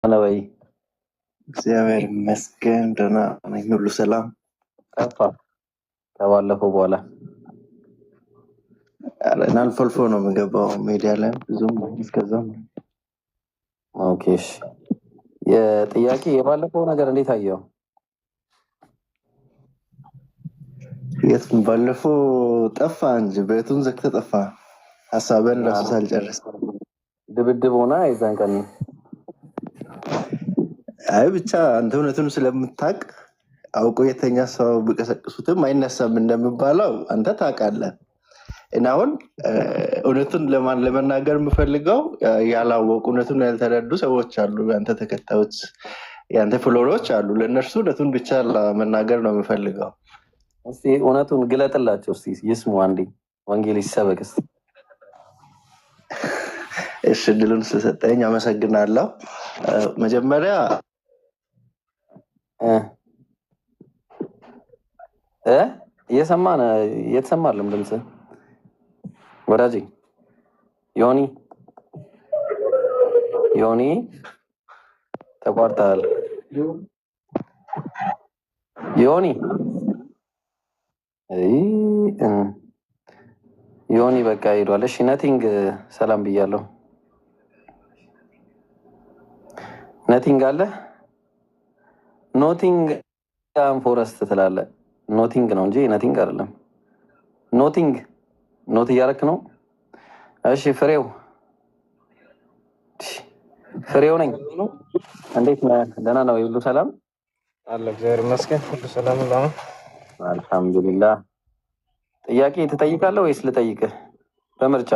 ነው ወይ? እግዚአብሔር ይመስገን ደህና ነኝ፣ ሁሉ ሰላም። ጠፋ ከባለፈው በኋላ አልፎ አልፎ ነው የምገባው ሚዲያ ላይ ብዙም እስከዛም። ኦኬ እሺ። የጥያቄ የባለፈው ነገር እንዴት አየው? የት ባለፈው ጠፋ እንጂ ቤቱን ዘግተህ ጠፋ። ሀሳብህን ራሱ ሳልጨርስ ድብድብ ሆና የዛን ቀን አይ ብቻ አንተ እውነቱን ስለምታውቅ አውቆ የተኛ ሰው ቢቀሰቅሱትም አይነሳም እንደሚባለው አንተ ታውቃለህ። እና አሁን እውነቱን ለመናገር የምፈልገው ያላወቁ እውነቱን ያልተረዱ ሰዎች አሉ፣ ያንተ ተከታዮች ያንተ ፎሎወሮች አሉ። ለእነርሱ እውነቱን ብቻ ለመናገር ነው የምፈልገው። እስቲ እውነቱን ግለጥላቸው፣ እስቲ ይስሙ፣ አንዴ ወንጌል ይሰበክ እስቲ። እሺ እድሉን ስለሰጠኝ አመሰግናለሁ። መጀመሪያ እየሰማን እየተሰማልም ድምፅ ወዳጄ ዮኒ ተቋርጠሃል። ዮኒ በቃ ሄዷል። እሺ ነቲንግ ሰላም ብያለሁ። ነቲንግ አለ ኖቲንግ ፎረስት ትላለህ። ኖቲንግ ነው እንጂ ነቲንግ አይደለም። ኖቲንግ ኖት እያደረክ ነው። እሺ ፍሬው ነኝ። እንዴት ነህ? ደህና ነው? ሁሉ ሰላም አለ? እግዚአብሔር ይመስገን ሁሉ ሰላም ነው። አልሐምዱሊላህ። ጥያቄ ትጠይቃለህ ወይስ ልጠይቅህ? በምርጫ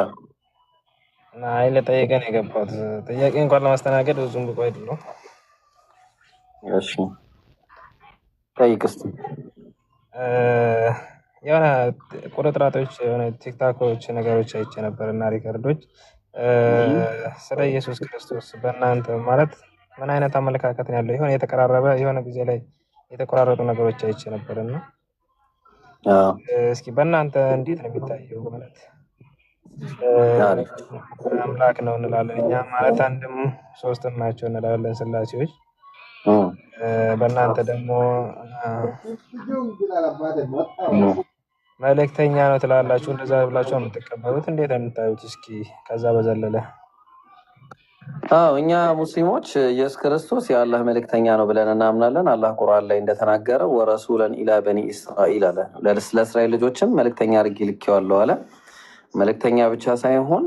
አይ ልጠይቅህ ነው የገባሁት። ጥያቄ እንኳን ለማስተናገድ ብዙም ብቁ አይደለሁም። እሺ ጠይቅ እስኪ። የሆነ ቁርጥራጮች የሆነ ቲክታኮች ነገሮች አይቼ ነበር እና ሪከርዶች ስለ ኢየሱስ ክርስቶስ በእናንተ ማለት ምን አይነት አመለካከት ነው ያለው? የሆነ የተቀራረበ የሆነ ጊዜ ላይ የተቆራረጡ ነገሮች አይቼ ነበር እና እስኪ በእናንተ እንዴት ነው የሚታየው? ማለት አምላክ ነው እንላለን እኛ፣ ማለት አንድም ሶስትም ናቸው እንላለን ስላሴዎች። በእናንተ ደግሞ መልእክተኛ ነው ትላላችሁ። እንደዛ ብላችሁ የምትቀበሉት እንዴት ነው የምታዩት? እስኪ ከዛ በዘለለ እኛ ሙስሊሞች ኢየሱስ ክርስቶስ የአላህ መልእክተኛ ነው ብለን እናምናለን። አላህ ቁርአን ላይ እንደተናገረ ወረሱለን ኢላ በኒ እስራኤል አለ። ለእስራኤል ልጆችም መልእክተኛ አድርጌ ልኬዋለሁ አለ። መልእክተኛ ብቻ ሳይሆን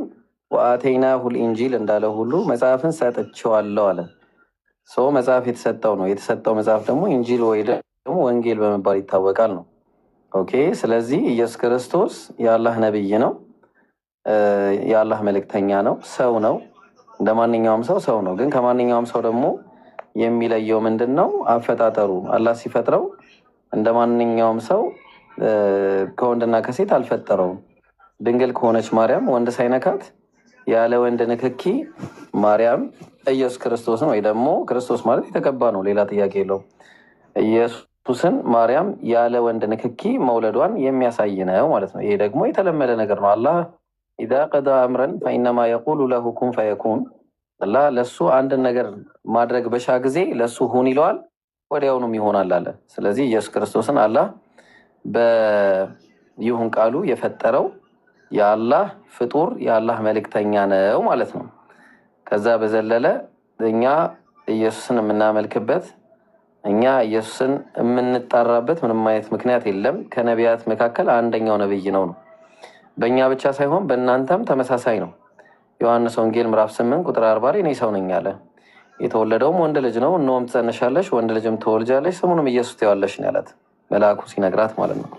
ወአተይናሁል ኢንጂል እንዳለ ሁሉ መጽሐፍን ሰጥቼዋለሁ አለ። ሰው መጽሐፍ የተሰጠው ነው። የተሰጠው መጽሐፍ ደግሞ ኢንጂል ወይ ደግሞ ወንጌል በመባል ይታወቃል ነው። ኦኬ። ስለዚህ ኢየሱስ ክርስቶስ የአላህ ነብይ ነው፣ የአላህ መልእክተኛ ነው፣ ሰው ነው። እንደ ማንኛውም ሰው ነው። ግን ከማንኛውም ሰው ደግሞ የሚለየው ምንድን ነው? አፈጣጠሩ። አላህ ሲፈጥረው እንደ ማንኛውም ሰው ከወንድና ከሴት አልፈጠረውም። ድንግል ከሆነች ማርያም ወንድ ሳይነካት ያለ ወንድ ንክኪ ማርያም ኢየሱስ ክርስቶስን ወይ ደግሞ ክርስቶስ ማለት የተቀባ ነው፣ ሌላ ጥያቄ የለውም። ኢየሱስን ማርያም ያለ ወንድ ንክኪ መውለዷን የሚያሳይ ነው ማለት ነው። ይሄ ደግሞ የተለመደ ነገር ነው። አላህ ኢዛ ቀዳ አምረን ፈኢነማ የቁሉ ለሁ ኩን ፈየኩን። አላህ ለሱ አንድን ነገር ማድረግ በሻ ጊዜ ለሱ ሁን ይለዋል፣ ወዲያውኑም ይሆናል አለ። ስለዚህ ኢየሱስ ክርስቶስን አላህ በይሁን ቃሉ የፈጠረው የአላህ ፍጡር የአላህ መልእክተኛ ነው ማለት ነው። ከዛ በዘለለ እኛ ኢየሱስን የምናመልክበት እኛ ኢየሱስን የምንጣራበት ምንም አይነት ምክንያት የለም። ከነቢያት መካከል አንደኛው ነብይ ነው። በእኛ ብቻ ሳይሆን በእናንተም ተመሳሳይ ነው። ዮሐንስ ወንጌል ምዕራፍ 8 ቁጥር 40 ላይ እኔ ሰው ነኝ አለ። የተወለደውም ወንድ ልጅ ነው፣ እነሆም ትጸንሻለሽ፣ ወንድ ልጅም ትወልጃለሽ፣ ስሙንም ኢየሱስ ትይዋለሽ ነው ያላት፣ መልአኩ ሲነግራት ማለት ነው።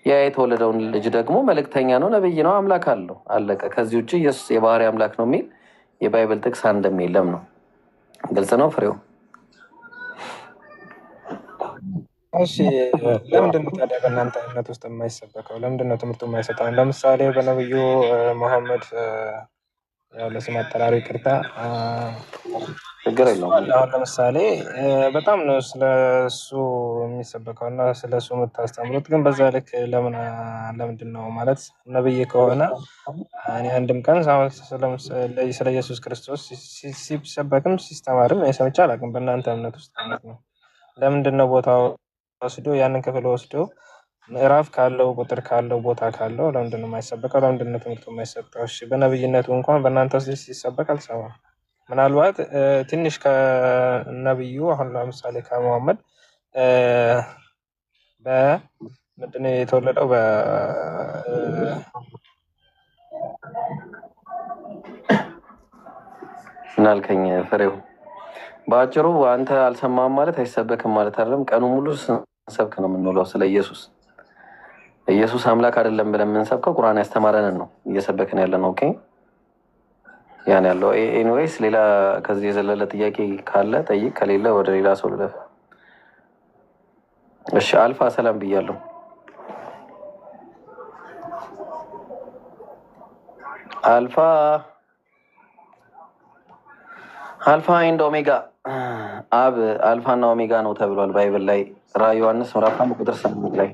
ያ የተወለደውን ልጅ ደግሞ መልእክተኛ ነው፣ ነብይ ነው፣ አምላክ አለው፣ አለቀ። ከዚህ ውጭ ኢየሱስ የባህሪ አምላክ ነው የሚል የባይብል ጥቅስ አንድም የለም ነው። ግልጽ ነው ፍሬው? እሺ ለምንድን ነው ታዲያ በእናንተ እምነት ውስጥ የማይሰበከው? ለምንድን ነው ትምህርቱ የማይሰጠው? ለምሳሌ በነብዩ መሐመድ ያው ለስም አጠራሩ ይቅርታ ችግር እሱ የለውም። አለ። አሁን ለምሳሌ በጣም ነው ስለ እሱ የሚሰበከው እና ስለ እሱ የምታስተምሩት፣ ግን በዛ ልክ ለምንድን ነው ማለት ነብይ ከሆነ እኔ አንድም ቀን ስለ ኢየሱስ ክርስቶስ ሲሰበክም ሲስተማርም ሰምቼ አላውቅም። በእናንተ እምነት ውስጥ ማለት ነው። ለምንድን ነው ቦታ ወስዶ ያንን ክፍል ወስዶ ምዕራፍ ካለው ቁጥር ካለው ቦታ ካለው ለምንድን ነው የማይሰበከው? ለምንድን ነው ትምህርቱ የማይሰጠው? እሺ በነብይነቱ እንኳን በእናንተ ውስጥ ሲሰበክ አልሰማም። ምናልባት ትንሽ ከነብዩ አሁን ለምሳሌ ከመሐመድ በምንድን ነው የተወለደው? ምናልከኝ ፍሬው፣ በአጭሩ አንተ አልሰማም ማለት አይሰበክም ማለት አይደለም። ቀኑ ሙሉ ስንሰብክ ነው የምንውለው ስለ ኢየሱስ። ኢየሱስ አምላክ አይደለም ብለን የምንሰብከው ቁርአን ያስተማረንን ነው እየሰበክን ያለ ነው። ኦኬ ያን ያለው ኤኒዌይስ። ሌላ ከዚህ የዘለለ ጥያቄ ካለ ጠይቅ፣ ከሌለ ወደ ሌላ ሰው ልለፍ። እሺ አልፋ ሰላም ብያለሁ። አልፋ ኤንድ ኦሜጋ፣ አብ አልፋና ኦሜጋ ነው ተብሏል ባይብል ላይ ራዕየ ዮሐንስ ምዕራፍ 1 ቁጥር 8 ላይ።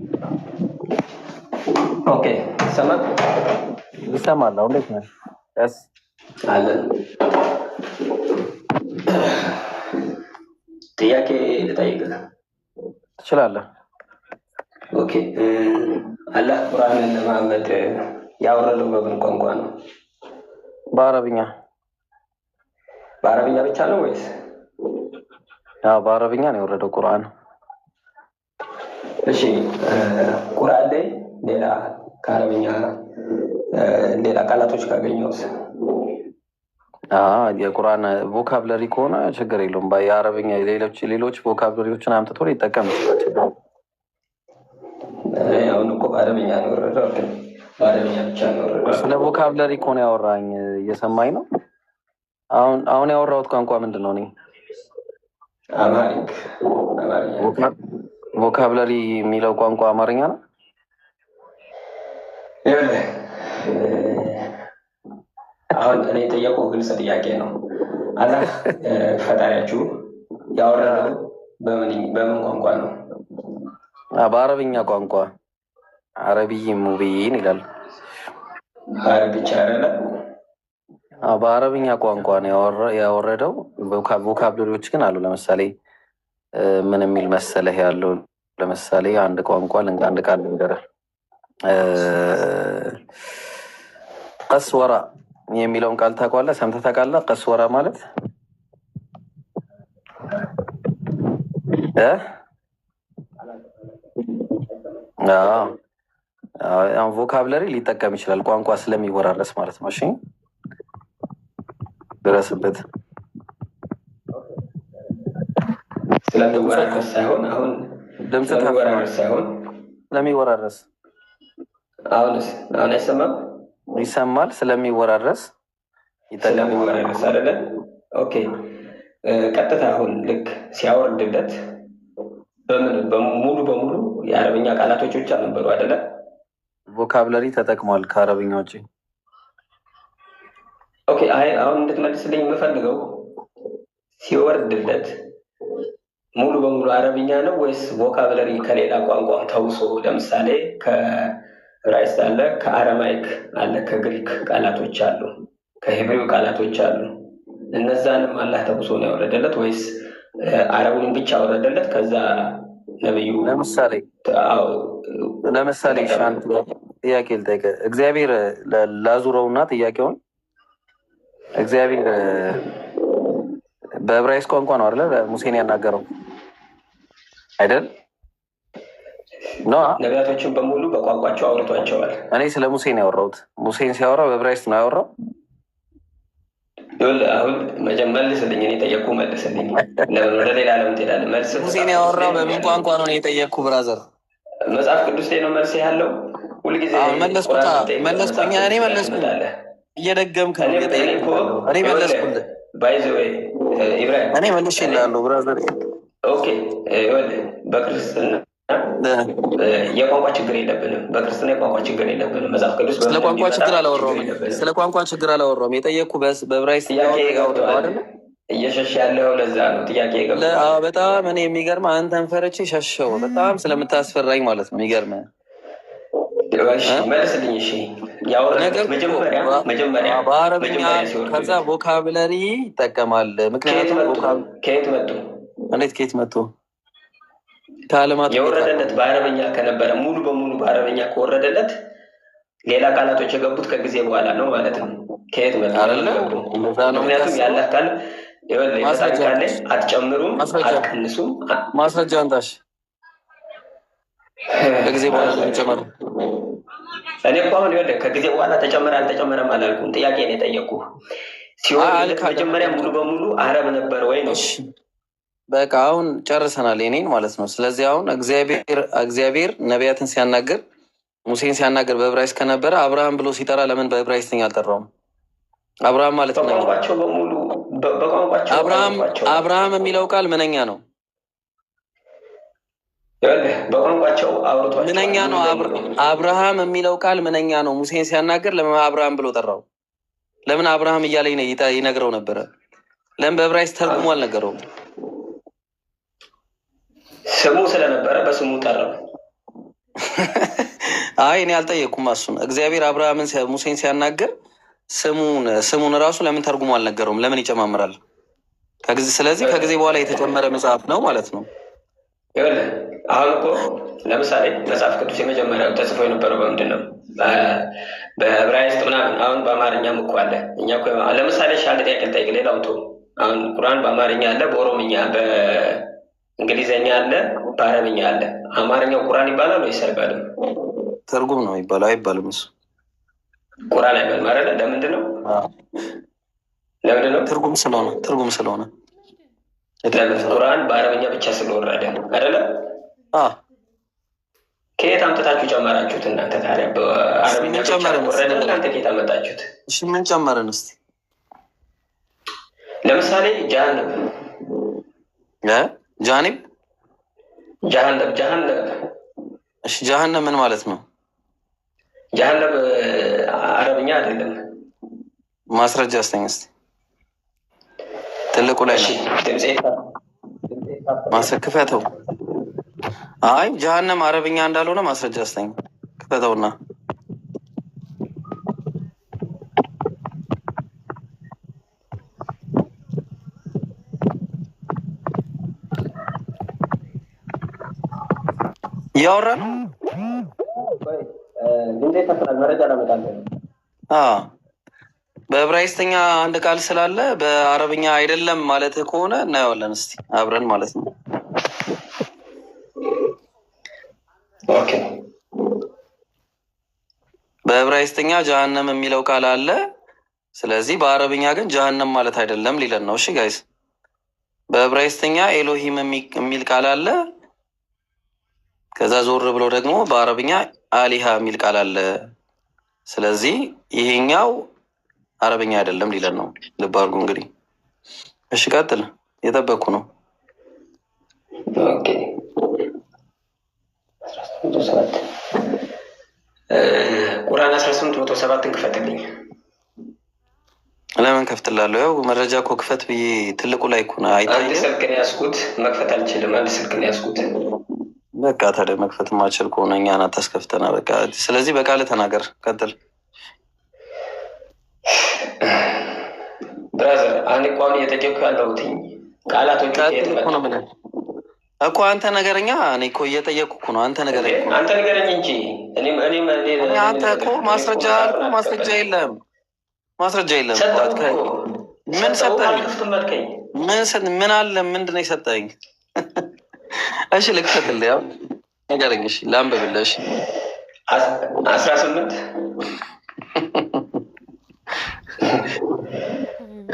ኦኬ ይሰማል? ይሰማል። እንዴት ነህ? ያስ አለ ጥያቄ ልጠይቅህ ትችላለህ። ኦኬ አላህ ቁርአንን ለመሐመድ ያወረደው በምን ቋንቋ ነው? በአረብኛ። በአረብኛ ብቻ ነው ወይስ? አዎ በአረብኛ ነው የወረደው ቁርአን። እሺ ቁርአን ላይ ሌላ ከአረብኛ ሌላ ቃላቶች ካገኘሁት? የቁርአን ቮካብለሪ ከሆነ ችግር የለውም። የአረብኛ ሌሎች ቮካብለሪዎችን አምጥቶ ሊጠቀም ይችላል። አሁን እኮ በአረብኛ ነው የወረደው፣ በአረብኛ ብቻ ነው የወረደው። ስለ ቮካብለሪ ከሆነ ያወራኝ እየሰማኝ ነው። አሁን ያወራሁት ቋንቋ ምንድን ነው? እኔ አማርኛ። ቮካብለሪ የሚለው ቋንቋ አማርኛ ነው። አሁን እኔ የጠየቁህ ግልጽ ጥያቄ ነው። አላህ ፈጣሪያችሁ ያወረደው በምን ቋንቋ ነው? በአረብኛ ቋንቋ። አረብይ ሙቢን ይላል። በአረብ ብቻ አይደለ? በአረብኛ ቋንቋ ነው ያወረደው። ቮካብለሪዎች ግን አሉ። ለምሳሌ ምን የሚል መሰለህ ያለው? ለምሳሌ አንድ ቋንቋ አንድ ቃል ልንገርህ። ቀስወራ የሚለውን ቃል ታውቀዋለህ? ሰምተህ ታውቃለህ? ቀስወራ ማለት ቮካብለሪ ሊጠቀም ይችላል፣ ቋንቋ ስለሚወራረስ ማለት ነው። እሺ ድረስበት። ስለሚወራረስ ሳይሆን አሁን ድምፅ ሳይሆን ስለሚወራረስ። አሁን አይሰማም? ይሰማል። ስለሚወራረስ ስለሚወራረስ አይደለ? ኦኬ ቀጥታ አሁን ልክ ሲያወርድለት ሙሉ በሙሉ የአረብኛ ቃላቶች ብቻ ነበሩ አይደለ? ቮካብለሪ ተጠቅሟል ከአረብኛ ውጭ። ኦኬ አሁን እንድትመልስልኝ የምፈልገው ሲወርድለት ሙሉ በሙሉ አረብኛ ነው ወይስ ቮካብለሪ ከሌላ ቋንቋ ተውሶ? ለምሳሌ ከዕብራይስጥ አለ፣ ከአረማይክ አለ፣ ከግሪክ ቃላቶች አሉ፣ ከሄብሬው ቃላቶች አሉ። እነዛንም አላህ ተውሶ ነው ያወረደለት ወይስ አረቡን ብቻ አወረደለት? ከዛ ነብዩ ለምሳሌ ጥያቄ ልጠይቅህ። እግዚአብሔር ላዙረውና ጥያቄውን እግዚአብሔር በዕብራይስጥ ቋንቋ ነው አይደለ ሙሴን ያናገረው አይደል? ነቢያቶችን በሙሉ በቋንቋቸው አውርቷቸዋል። እኔ ስለ ሙሴን ያወራሁት። ሙሴን ሲያወራ በዕብራይስጥ ነው ያወራው። አሁን መልስልኝ። እኔ የጠየቅኩህ መልስልኝ። ለምን ወደ ሌላ ለምን ትሄዳለህ? መልስ ሙሴን ያወራው በምን ቋንቋ ነው? እኔ የጠየቅኩህ ብራዘር፣ መጽሐፍ ቅዱስ ላይ ነው መልስ ያለው። ሁልጊዜ መለስኩኝ። እኔ መለስኩኝ። እየደገምክ ነው። እኔ መለስኩልህ። ባይዘወይ ኢብራሂም እኔ መልሼልሃለሁ ብራዘር። ኦኬ በክርስትና የቋንቋ ችግር የለብንም። በክርስትና የቋንቋ ችግር የለብንም። መጽሐፍ ቅዱስ ስለ ቋንቋ ችግር አላወራሁም። የጠየቅኩህ በዕብራይስጥ እየሸሽ ያለው ለዛ ነው ጥያቄ የገባው። በጣም እኔ የሚገርም አንተን ፈርቼ ሸሸው በጣም ስለምታስፈራኝ ማለት ነው። የሚገርም መልስልኝ። እሺ ያወረድኩት መጀመሪያ በአረብኛ ከዛ ቮካብለሪ ይጠቀማል። ምክንያቱም ከየት መጡ? እንዴት ከየት መጡ? ከአለማት የወረደለት በአረበኛ ከነበረ ሙሉ በሙሉ በአረበኛ ከወረደለት ሌላ ቃላቶች የገቡት ከጊዜ በኋላ ነው ማለት ነው። ከየት መጡ? ምክንያቱም ያለ ቃል ካለ አትጨምሩም አትቀንሱም። ማስረጃ አንታሽ ከጊዜ በኋላ ተጨመረ። እኔ እኮ አሁን ይኸውልህ ከጊዜ በኋላ ተጨመረ አልተጨመረም አላልኩም። ጥያቄ ነው የጠየኩህ። ሲሆን መጀመሪያ ሙሉ በሙሉ አረብ ነበር ወይ ነው? በቃ አሁን ጨርሰናል የኔን ማለት ነው። ስለዚህ አሁን እግዚአብሔር ነቢያትን ሲያናገር ሙሴን ሲያናገር በዕብራይስጥ ከነበረ አብርሃም ብሎ ሲጠራ ለምን በዕብራይስጥኛ አልጠራውም? አብርሃም ማለት ነው። በቋንቋቸው በሙሉ በቋንቋቸው አብርሃም የሚለው ቃል ምንኛ ነው? በቋንቋቸው አውርቷቸው ምንኛ ነው? አብርሃም የሚለው ቃል ምንኛ ነው? ሙሴን ሲያናገር ለምን አብርሃም ብሎ ጠራው? ለምን አብርሃም እያለ ይነግረው ነበረ? ለምን በዕብራይስጥ ተርጉሞ አልነገረውም? ስሙ ስለነበረ በስሙ ጠራው። አይ እኔ አልጠየቅኩም እሱን። እግዚአብሔር አብርሃምን ሙሴን ሲያናገር ስሙን ራሱ ለምን ተርጉሞ አልነገረውም? ለምን ይጨማምራል? ስለዚህ ከጊዜ በኋላ የተጨመረ መጽሐፍ ነው ማለት ነው። ይኸውልህ አሁን እኮ ለምሳሌ መጽሐፍ ቅዱስ የመጀመሪያው ተጽፎ የነበረው በምንድን ነው? በዕብራይስጥ ምናምን። አሁን በአማርኛም እኮ አለ። እኛ እኮ ለምሳሌ ሻል ጥያቄ ልጠይቅ። ሌላው ቶ አሁን ቁርአን በአማርኛ አለ፣ በኦሮምኛ በእንግሊዝኛ አለ፣ በአረብኛ አለ። አማርኛው ቁርአን ይባላል ወይስ አይባልም? ትርጉም ነው ይባላል። አይባልም። እሱ ቁርአን አይባልም አይደለ? ለምንድን ነው? ትርጉም ስለሆነ ቁርአን በአረብኛ ብቻ ስለወረደ አይደለ? ከየት አምጥታችሁ ጨመራችሁት እናንተ ታዲያ? በአረብኛ ብቻ ወረደ፣ እናንተ ከየት አመጣችሁት? እሺ ምን ጨመርን እስቲ? ለምሳሌ ጀሃነም እሺ ጀሃነም ምን ማለት ነው? ጀሃነም አረብኛ አይደለም። ማስረጃ አስተኝ እስቲ። ትልቁ ላይ ነው ክፈተው። አይ ጀሃነም አረብኛ እንዳልሆነ ማስረጃ አስተኝ። ክፈተውና እያወራ ነው። መረጃ ላመጣለን። በዕብራይስጥኛ አንድ ቃል ስላለ በአረብኛ አይደለም ማለት ከሆነ እናየዋለን እስቲ አብረን ማለት ነው። በዕብራይስጥኛ ጀሃነም የሚለው ቃል አለ። ስለዚህ በአረብኛ ግን ጀሃነም ማለት አይደለም ሊለን ነው። እሺ ጋይስ፣ በዕብራይስጥኛ ኤሎሂም የሚል ቃል አለ። ከዛ ዞር ብሎ ደግሞ በአረብኛ አሊሃ የሚል ቃል አለ። ስለዚህ ይሄኛው አረብኛ አይደለም ሊለን ነው። ልብ አድርጉ እንግዲህ። እሺ ቀጥል፣ የጠበቅኩ ነው። ቁርአን 1807 ክፈትልኝ። ለምን ከፍትላለሁ? ያው መረጃ እኮ ክፈት ብዬ ትልቁ ላይ እኮ ነው። አንድ ስልክ ነው ያዝኩት፣ መክፈት አልችልም። አንድ ስልክ ነው ያዝኩት። በቃ ታዲያ መክፈት ማችል ከሆነ እኛን አታስከፍተና በቃ። ስለዚህ በቃል ተናገር፣ ቀጥል። ብራዘር አንድ ቋን እየጠየኩ ያለሁትኝ ቃላቶች እኮ አንተ ነገረኛ። እኔ እኮ እየጠየኩ እኮ ነው። አንተ ነገረኝ እንጂ አንተ እኮ ማስረጃ አልኩ። ማስረጃ የለም። ምን ሰጠኝ? ምን አለ? ምንድን ነው የሰጠኝ? እሺ ልክፈትልህ። ያው ነገረኝ። እሺ ላንብብልህ።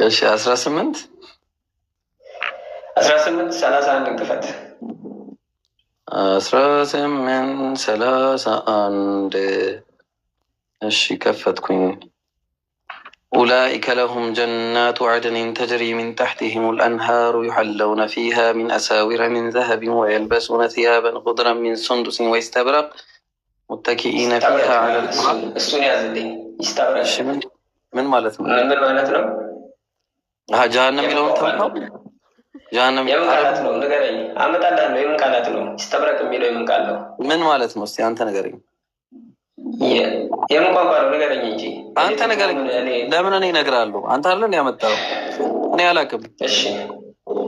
እሺ 18 እሺ 18 31 ክፈት። 18:31 እሺ ከፈትኩኝ። أولئك لهم جنات عدن تجري من تحتهم الأنهار يحلون فيها من أساور من ذهب ويلبسون ثيابا خضرا من سندس واستبرق متكئين فيها على الأرائك. السنة من من مالت من ጀሃነም የሚለውን ተውከው። ጀሃነም የምን ቃላት ነው ንገረኝ። አመጣልሃለሁ። የምን ቃላት ነው? ይስተብረቅ የሚለው የምን ቃል ነው? ምን ማለት ነው? እስኪ አንተ ንገረኝ። የምን ቋንቋ ነው? ንገረኝ እንጂ አንተ ንገረኝ። ለምን እኔ እነግርሃለሁ? አንተ አለ ያመጣው። እኔ አላውቅም። እሺ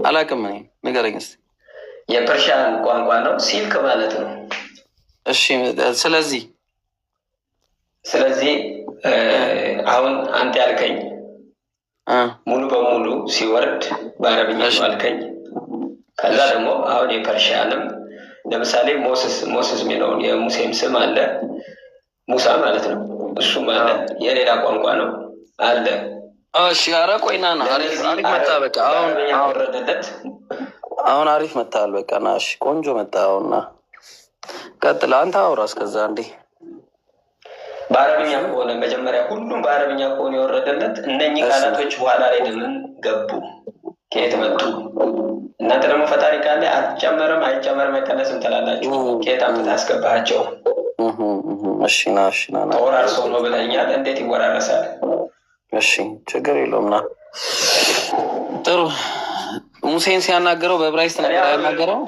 አላውቅም። እኔ ንገረኝ እስኪ። የፐርሺያን ቋንቋ ነው። ሲልክ ማለት ነው። እሺ ስለዚህ አሁን አንተ ያልከኝ ሙሉ በሙሉ ሲወርድ በአረብኛ አልከኝ። ከዛ ደግሞ አሁን የፐርሺያንም ለምሳሌ ሞስስ የሚለውን የሙሴም ስም አለ፣ ሙሳ ማለት ነው። እሱም አለ፣ የሌላ ቋንቋ ነው አለ። እሺ ኧረ ቆይ ና አሪፍ መጣ። በቃ አሁን አሪፍ መጣል። በቃ ና እሺ፣ ቆንጆ መጣ። አሁንና ቀጥል አንተ አውራ እስከዛ እንዴ። በአረብኛ ከሆነ መጀመሪያ ሁሉም በአረብኛ ከሆነ የወረደለት እነኚህ ቃላቶች በኋላ ላይ ለምን ገቡ? ከየት መጡ? እናንተ ደግሞ ፈጣሪ ካለ አትጨመርም አይጨመርም አይቀነስም ትላላችሁ። ከየት አምጥተህ አስገባሃቸው? እሺ ና ተወራርሰው ነው ብለኛል። እንዴት ይወራረሳል? እሺ ችግር የለውም ና። ጥሩ ሙሴን ሲያናገረው በዕብራይስጥ ነበር ያናገረው።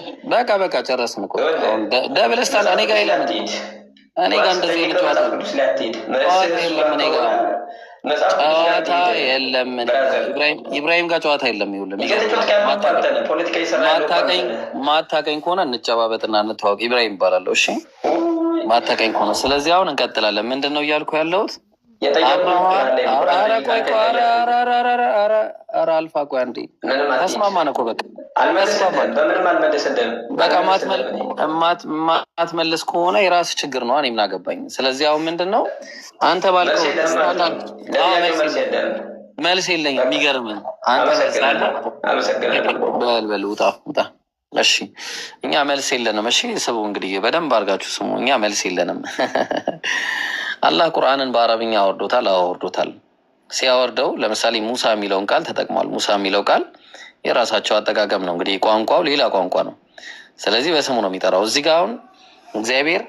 በቃ ጨረስን እኮ ደብለስታል። እኔ ጋር የለም እኔ ጋር እንደዚህ ጨዋታ የለም። ኢብራሂም ጋር ጨዋታ የለም። ማታቀኝ ከሆነ እንጨባበጥና እንተዋወቅ። ኢብራሂም ይባላለሁ። እሺ ማታቀኝ ከሆነ ስለዚህ አሁን እንቀጥላለን። ምንድን ነው እያልኩ ያለሁት? አልፋ ቆይ አንዴ ተስማማን እኮ በቃ ማትመልስ ከሆነ የራስ ችግር ነው። እኔ ምን አገባኝ? ስለዚህ አሁን ምንድን ነው አንተ ባልከው መልስ የለኝም። የሚገርምን በል ውጣ። እሺ እኛ መልስ የለንም። እሺ ስሙ እንግዲህ በደንብ አድርጋችሁ ስሙ። እኛ መልስ የለንም። አላህ ቁርአንን በአረብኛ አወርዶታል። አወርዶታል። ሲያወርደው ለምሳሌ ሙሳ የሚለውን ቃል ተጠቅሟል። ሙሳ የሚለው ቃል የራሳቸው አጠቃቀም ነው። እንግዲህ ቋንቋው ሌላ ቋንቋ ነው። ስለዚህ በስሙ ነው የሚጠራው። እዚህ ጋር አሁን እግዚአብሔር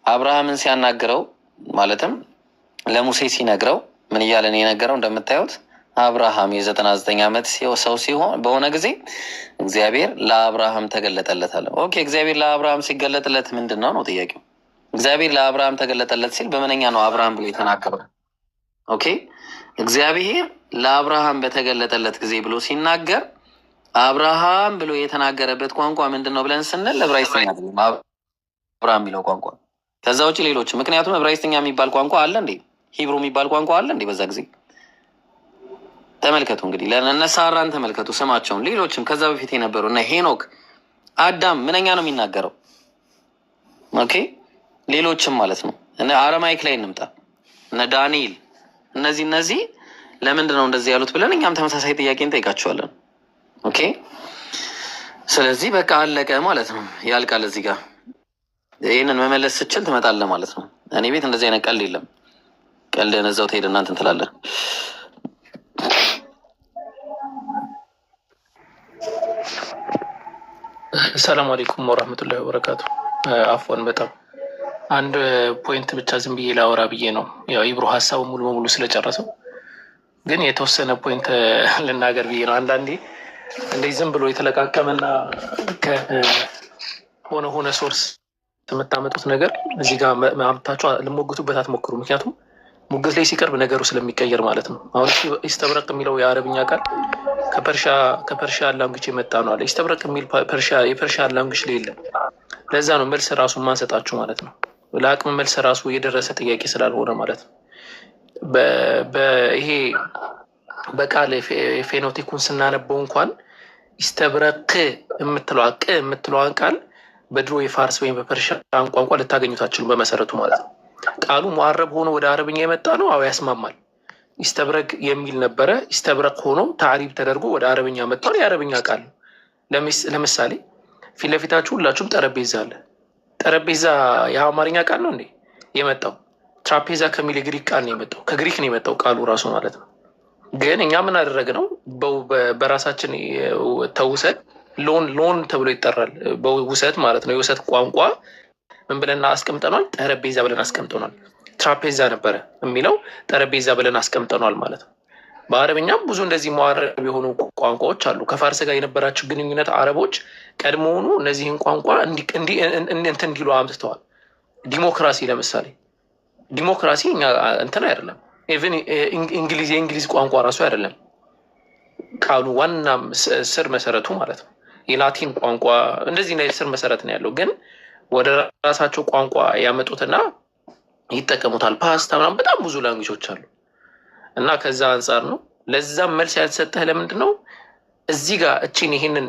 አብርሃምን ሲያናግረው ማለትም ለሙሴ ሲነግረው ምን እያለን የነገረው እንደምታዩት አብርሃም የ99 ዓመት ሰው ሲሆን በሆነ ጊዜ እግዚአብሔር ለአብርሃም ተገለጠለታል። ኦኬ እግዚአብሔር ለአብርሃም ሲገለጥለት ምንድን ነው ጥያቄው? እግዚአብሔር ለአብርሃም ተገለጠለት ሲል በምንኛ ነው አብርሃም ብሎ የተናገረው? ኦኬ እግዚአብሔር ለአብርሃም በተገለጠለት ጊዜ ብሎ ሲናገር አብርሃም ብሎ የተናገረበት ቋንቋ ምንድን ነው ብለን ስንል ዕብራይስጥኛ አብርሃም የሚለው ቋንቋ። ከዛ ውጭ ሌሎች ምክንያቱም ዕብራይስጥኛ የሚባል ቋንቋ አለ እንዴ? ሂብሩ የሚባል ቋንቋ አለ እንዴ? በዛ ጊዜ ተመልከቱ እንግዲህ ለእነ ሳራን ተመልከቱ ስማቸውን። ሌሎችም ከዛ በፊት የነበሩ እነ ሄኖክ፣ አዳም ምንኛ ነው የሚናገረው? ኦኬ ሌሎችም ማለት ነው። እነ አረማይክ ላይ እንምጣ፣ እነ ዳንኤል፣ እነዚህ ለምንድን ነው እንደዚህ ያሉት ብለን እኛም ተመሳሳይ ጥያቄ እንጠይቃቸዋለን። ኦኬ ስለዚህ በቃ አለቀ ማለት ነው። ያልቃል እዚህ ጋር። ይህንን መመለስ ስችል ትመጣለህ ማለት ነው። እኔ ቤት እንደዚህ አይነት ቀልድ የለም። ቀልድህን እዛው ትሄድ እናንተ እንትላለን። ሰላም አለይኩም ወራህመቱላሂ ወበረካቱ። አፎን በጣም አንድ ፖይንት ብቻ ዝም ብዬ ላወራ ብዬ ነው። ያው ኢብሮ ሀሳቡ ሙሉ በሙሉ ስለጨረሰው ግን የተወሰነ ፖይንት ልናገር ብዬ ነው። አንዳንዴ እንደዚህ ዝም ብሎ የተለቃቀመና ከሆነ ሶርስ የምታመጡት ነገር እዚህ ጋር ማምታችሁ ልሞግቱበት አትሞክሩ። ምክንያቱም ሙግት ላይ ሲቀርብ ነገሩ ስለሚቀየር ማለት ነው። አሁን ኢስተብረቅ የሚለው የአረብኛ ቃል ከፐርሺያ ላንጉጅ የመጣ ነው አለ። ኢስተብረቅ የሚል የፐርሺያ ላንጉጅ ላይ የለም። ለዛ ነው መልስ ራሱ ማንሰጣችሁ ማለት ነው። ለአቅም መልስ ራሱ የደረሰ ጥያቄ ስላልሆነ ማለት ነው። ይሄ በቃል ፌኖቲኩን ስናነበው እንኳን ኢስተብረቅ የምትለዋን ቃል በድሮ የፋርስ ወይም በፐርሺያን ቋንቋ ልታገኙት አትችሉም በመሰረቱ ማለት ነው። ቃሉ ሙዓረብ ሆኖ ወደ አረብኛ የመጣ ነው። አዎ ያስማማል። ኢስተብረቅ የሚል ነበረ። ኢስተብረቅ ሆኖ ታሪብ ተደርጎ ወደ አረብኛ መጥቷል። የአረብኛ ቃል ነው። ለምሳሌ ፊት ለፊታችሁ ሁላችሁም ጠረጴዛ አለ። ጠረጴዛ የአማርኛ ቃል ነው እንዴ የመጣው? ትራፔዛ ከሚል የግሪክ ቃል ነው የመጣው። ከግሪክ ነው የመጣው ቃሉ ራሱ ማለት ነው። ግን እኛ ምን አደረግነው? በራሳችን ተውሰት ሎን ተብሎ ይጠራል። በውሰት ማለት ነው። የውሰት ቋንቋ ምን ብለን አስቀምጠናል? ጠረጴዛ ብለን አስቀምጠናል። ትራፔዛ ነበረ የሚለው ጠረጴዛ ብለን አስቀምጠናል ማለት ነው። በአረብኛም ብዙ እንደዚህ መዋረብ የሆኑ ቋንቋዎች አሉ። ከፋርስ ጋር የነበራቸው ግንኙነት አረቦች ቀድሞውኑ እነዚህን ቋንቋ እንትን እንዲሉ አምጥተዋል። ዲሞክራሲ ለምሳሌ ዲሞክራሲ እኛ እንትን አይደለም። ኢቨን የእንግሊዝ ቋንቋ ራሱ አይደለም ቃሉ ዋና ስር መሰረቱ ማለት ነው። የላቲን ቋንቋ እንደዚህ ስር መሰረት ነው ያለው። ግን ወደ ራሳቸው ቋንቋ ያመጡትና ይጠቀሙታል። ፓስታ ምናምን በጣም ብዙ ላንጉጆች አሉ እና ከዛ አንጻር ነው። ለዛም መልስ ያልተሰጠህ ለምንድን ነው? እዚህ ጋር እቺን ይህንን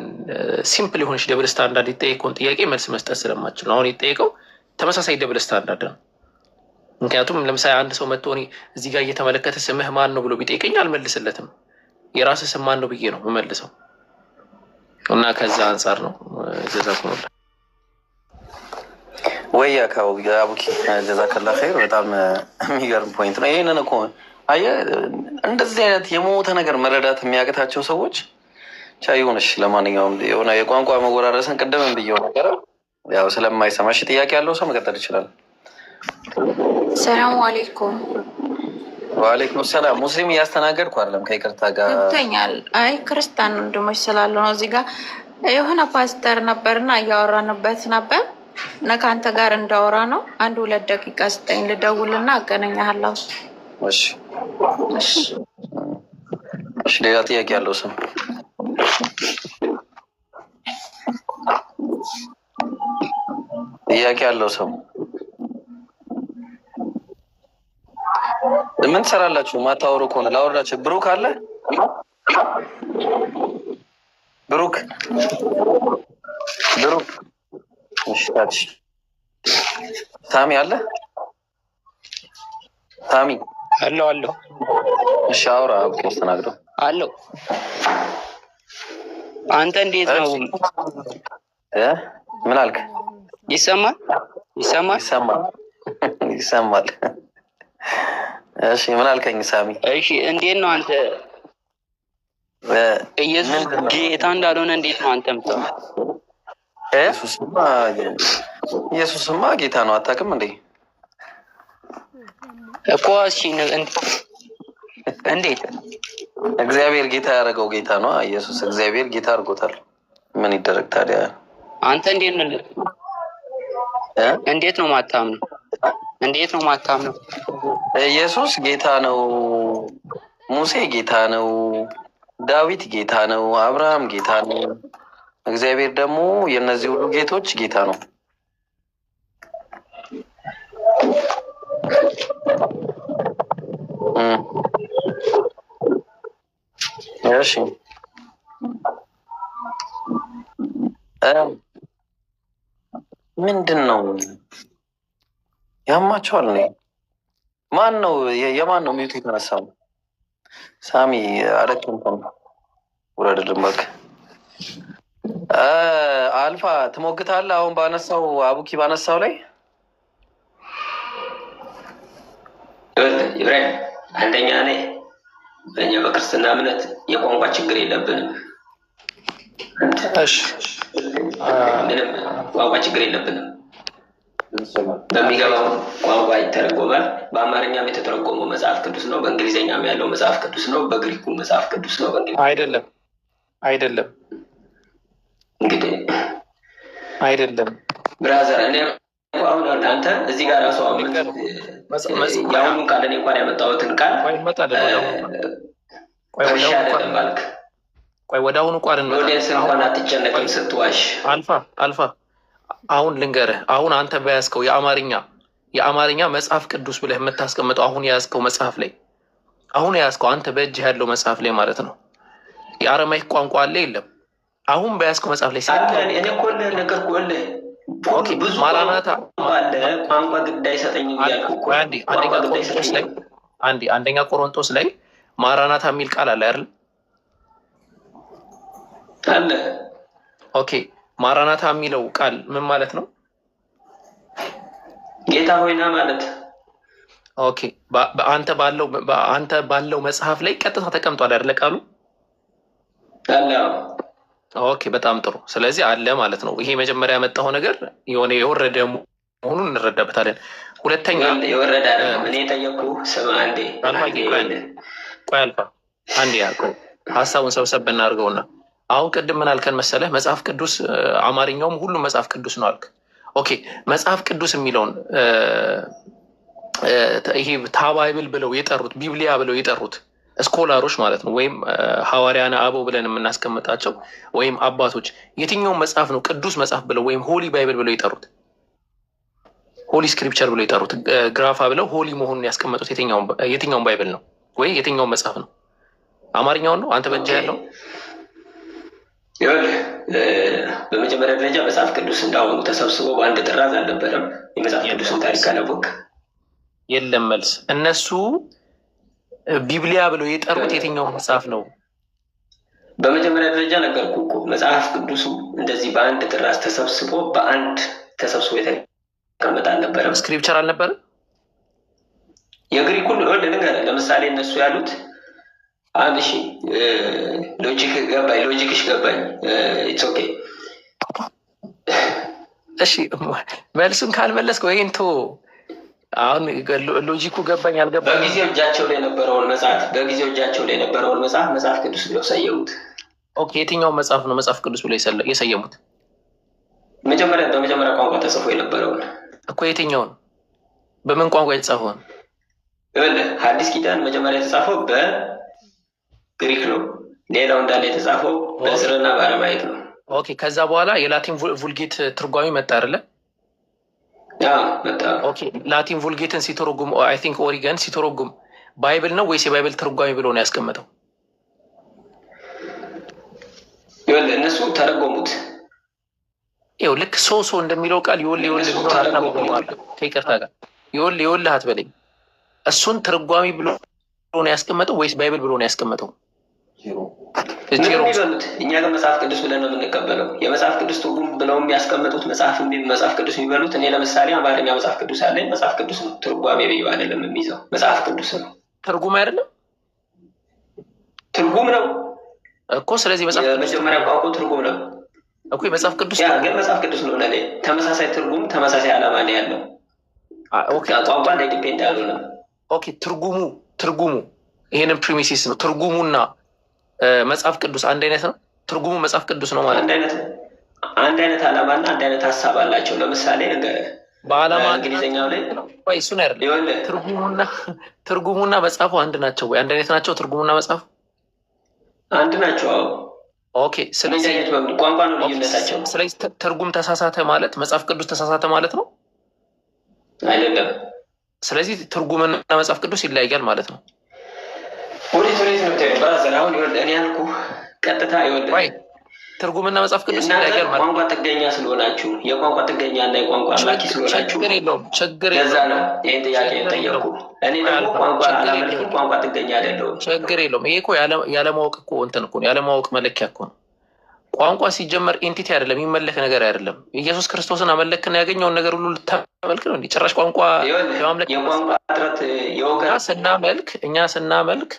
ሲምፕል የሆነች ደብል ስታንዳርድ የጠየቀውን ጥያቄ መልስ መስጠት ስለማችል ነው። አሁን የጠየቀው ተመሳሳይ ደብል ስታንዳርድ ነው። ምክንያቱም ለምሳሌ አንድ ሰው መጥቶ እኔ እዚህ ጋር እየተመለከተ ስምህ ማን ነው ብሎ ቢጠይቀኝ አልመልስለትም። የራስህ ስም ማን ነው ብዬ ነው የምመልሰው። እና ከዛ አንጻር ነው ጀዛኩሙላ ወይ አቡኪ ጀዛከላ ኸይር። በጣም የሚገርም ፖይንት ነው። ይህንን እኮ አየህ፣ እንደዚህ አይነት የሞተ ነገር መረዳት የሚያቅታቸው ሰዎች ቻይሆንሽ። ለማንኛውም የሆነ የቋንቋ መወራረስን ቅድም ብየው ነገር ያው ስለማይሰማሽ ጥያቄ ያለው ሰው መቀጠል ይችላል። ሰላሙ አሌይኩም። ዋሌይኩም ሰላም። ሙስሊም እያስተናገድኩ አይደለም፣ ከይቅርታ ጋር ገብተኛል። አይ ክርስቲያን ወንድሞች ስላሉ ነው። እዚህ ጋር የሆነ ፓስተር ነበርና እያወራንበት ነበር እና ከአንተ ጋር እንዳወራ ነው። 1-2 ደቂቃ ስጠኝ ልደውልና አገናኛለሁ። እሺ እሺ። ሌላ ጥያቄ ያለው ሰው ምን ትሰራላችሁ? ማታወሩ ከሆነ ላወራችሁ። ብሩክ አለ? ብሩክ እሺ። ሳሚ አለ? ሳሚ አለው። እሺ አውራ። አስተናግደው አለው። አንተ እንዴት ነው? ምን አልክ? ይሰማል? እሺ ምን አልከኝ ሳሚ? እሺ እንዴት ነው አንተ? ኢየሱስ ጌታ እንዳልሆነ እንዴት ነው አንተ የምታውቀው? ኢየሱስማ ጌታ ነው። አታውቅም እንዴ? እኮ እሺ እንዴት እግዚአብሔር ጌታ ያደረገው ጌታ ነው። ኢየሱስ እግዚአብሔር ጌታ አድርጎታል። ምን ይደረግ ታዲያ? አንተ እንዴት ነው ማታምነው? ኢየሱስ ጌታ ነው፣ ሙሴ ጌታ ነው፣ ዳዊት ጌታ ነው፣ አብርሃም ጌታ ነው። እግዚአብሔር ደግሞ የእነዚህ ሁሉ ጌቶች ጌታ ነው። እሺ ምንድን ነው ያማቸዋል? ማን ነው የማን ነው ሚውት የተነሳው? ሳሚ አለቅም ውረድልን እባክህ። አልፋ ትሞግታለህ? አሁን ባነሳው አቡኪ ባነሳው ላይ ኢብራሂም፣ አንደኛ ነህ። በእኛ በክርስትና እምነት የቋንቋ ችግር የለብንም። ምንም ቋንቋ ችግር የለብንም። በሚገባው ቋንቋ ይተረጎማል። በአማርኛም የተተረጎመው መጽሐፍ ቅዱስ ነው። በእንግሊዝኛም ያለው መጽሐፍ ቅዱስ ነው። በግሪኩ መጽሐፍ ቅዱስ ነው። አይደለም እንግዲህ አይደለም ብራዘር፣ እኔ አሁን አንተ እዚህ ጋር ራሱ የአሁኑን ቃል እኔ እንኳን ያመጣሁትን ቃል ወደ አሁኑ ቃል ኦዲየንስ እንኳን አትጨነቅም ስትዋሽ። አልፋ አሁን ልንገርህ። አሁን አንተ በያዝከው የአማርኛ መጽሐፍ ቅዱስ ብለህ የምታስቀምጠው አሁን የያዝከው መጽሐፍ ላይ አንተ በእጅህ ያለው መጽሐፍ ላይ ማለት ነው የአረማይክ ቋንቋ አለ የለም? አሁን በያዝከው መጽሐፍ ላይ እኔ እኮ ነገርኩህ። ብዙ ማራናታ አለ ቋንቋ ግድ አይሰጠኝም እያልኩ እኮ። አንደኛ ቆሮንቶስ ላይ ማራናታ የሚል ቃል አለ አይደል? አለ። ኦኬ፣ ማራናታ የሚለው ቃል ምን ማለት ነው? ጌታ ሆይና ማለት። ኦኬ፣ አንተ ባለው መጽሐፍ ላይ ቀጥታ ተቀምጧል አይደለ ቃሉ? አለ። ኦኬ፣ በጣም ጥሩ። ስለዚህ አለ ማለት ነው። ይሄ መጀመሪያ ያመጣው ነገር የሆነ የወረደ መሆኑን እንረዳበታለን። ሁለተኛ የወረደ አይደለም። እኔ ጠየቅኩህ። ስማ አንዴ ቆይ አልፋ አንድ ያልከው ሀሳቡን ሰብሰብ እናድርገውና አሁን ቅድም ምን አልከን መሰለህ? መጽሐፍ ቅዱስ አማርኛውም ሁሉም መጽሐፍ ቅዱስ ነው አልክ። ኦኬ መጽሐፍ ቅዱስ የሚለውን ይሄ ታባይብል ብለው የጠሩት ቢብሊያ ብለው የጠሩት ስኮላሮች ማለት ነው፣ ወይም ሐዋርያነ አበው ብለን የምናስቀምጣቸው ወይም አባቶች የትኛውን መጽሐፍ ነው ቅዱስ መጽሐፍ ብለው ወይም ሆሊ ባይብል ብለው የጠሩት? ሆሊ ስክሪፕቸር ብለው የጠሩት ግራፋ ብለው ሆሊ መሆኑን ያስቀመጡት የትኛውን ባይብል ነው ወይ የትኛውን መጽሐፍ ነው? አማርኛውን ነው አንተ በእጅ ያለው? ይኸውልህ በመጀመሪያ ደረጃ መጽሐፍ ቅዱስ እንዳሁኑ ተሰብስቦ በአንድ ጥራዝ አልነበረም። የመጽሐፍ ቅዱስን ታሪክ አላወቅ የለም መልስ። እነሱ ቢብሊያ ብለው የጠሩት የትኛውን መጽሐፍ ነው? በመጀመሪያ ደረጃ ነገርኩህ እኮ መጽሐፍ ቅዱሱ እንደዚህ በአንድ ጥራዝ ተሰብስቦ ተሰብስቦ የተቀመጠ አልነበረም። ስክሪፕቸር አልነበረም። የግሪኩን ንገረህ። ለምሳሌ እነሱ ያሉት አንድ ሎጂክሽ ገባኝ። ኢትስ ኦኬ። እሺ መልሱን ካልመለስክ ወይም ቶ አሁን ሎጂኩ ገባኝ አልገባኝ። በጊዜው እጃቸው ላይ የነበረውን መጽሐፍ ቅዱስ ብለው ሰየሙት። ኦኬ የትኛውን መጽሐፍ ነው መጽሐፍ ቅዱስ ብለው የሰየሙት? በመጀመሪያ ቋንቋ ተጽፎ የነበረውን እኮ። የትኛውን? በምን ቋንቋ የተጻፈውን? ሐዲስ ኪዳን መጀመሪያ የተጻፈው በግሪክ ነው። ሌላው እንዳለ የተጻፈው በዕብራይስጥና በአረማይክ ነው። ኦኬ ከዛ በኋላ የላቲን vulgate ትርጓሚ መጣ አይደለ? መጣ። ኦኬ ላቲን vulgateን ሲተረጉም አይ ቲንክ ኦሪገን ሲተረጉም ባይብል ነው ወይስ የባይብል ትርጓሚ ብሎ ነው ያስቀመጠው? እነሱ ተረጎሙት። ይኸው ልክ ሶ እንደሚለው ቃል ይኸውልህ ከይቅርታ ጋር ይኸውልህ አትበለኝ። እሱን ትርጓሚ ብሎ ነው ያስቀመጠው ወይስ ባይብል ብሎ ነው ያስቀመጠው? እኛ ግን መጽሐፍ ቅዱስ ብለን ነው የምንቀበለው። የመጽሐፍ ቅዱስ ትርጉም ብለው የሚያስቀምጡት መጽሐፍ ቅዱስ የሚበሉት። እኔ ለምሳሌ አማርኛ መጽሐፍ ቅዱስ አለኝ። መጽሐፍ ቅዱስ ነው፣ ትርጓሜ ብዬ አይደለም የሚይዘው። መጽሐፍ ቅዱስ ነው፣ ትርጉም አይደለም፣ ትርጉም ነው እኮ። ስለዚህ መጽሐፍ ቅዱስ መጀመሪያ ቋንቋ ትርጉም ነው እኮ። መጽሐፍ ቅዱስ ግን መጽሐፍ ቅዱስ ነው ለኔ። ተመሳሳይ ትርጉም ተመሳሳይ ዓላማ ነው ያለው። ቋንቋ ላይ ዲፔንድ አልሆነም። ኦኬ ትርጉሙ ይሄንን ፕሪሚሲስ ነው። ትርጉሙና መጽሐፍ ቅዱስ አንድ አይነት ነው። ትርጉሙ መጽሐፍ ቅዱስ ነው ማለት አንድ አይነት ዓላማና አንድ አይነት ሀሳብ አላቸው። ለምሳሌ ንገረህ በዓላማ እንግሊዝኛው ላይ እሱን አይደለም። ትርጉሙና መጽሐፉ አንድ ናቸው ወይ? አንድ አይነት ናቸው። ትርጉሙና መጽሐፉ አንድ ናቸው። ኦኬ ስለዚህ ቋንቋ ነው ልዩነታቸው። ስለዚህ ትርጉም ተሳሳተ ማለት መጽሐፍ ቅዱስ ተሳሳተ ማለት ነው አይደለም። ስለዚህ ትርጉምና መጽሐፍ ቅዱስ ይለያያል ማለት ነው። ወዴት ነው ብራዘር? አሁን እኔ ያልኩህ ቀጥታ ትርጉምና መጽሐፍ ቅዱስ ይለያያል ማለት ቋንቋ ጥገኛ ስለሆናችሁ፣ የቋንቋ ጥገኛ እና የቋንቋ አምላኪ ስለሆናችሁ ችግር ለዛ ነው ይህን ጥያቄ ጠየቁ። እኔ ደግሞ ቋንቋ አላመልክም፣ ቋንቋ ጥገኛ አይደለሁም። ችግር የለውም። ይሄ እኮ ያለማወቅ እኮ እንትን እኮ ያለማወቅ መለኪያ እኮ ነው። ቋንቋ ሲጀመር ኤንቲቲ አይደለም፣ የሚመለክ ነገር አይደለም። ኢየሱስ ክርስቶስን አመለክና ያገኘውን ነገር ሁሉ ልታመልክ ነው እንዲ? ጭራሽ ቋንቋ የቋንቋ እጥረት እኛ ስናመልክ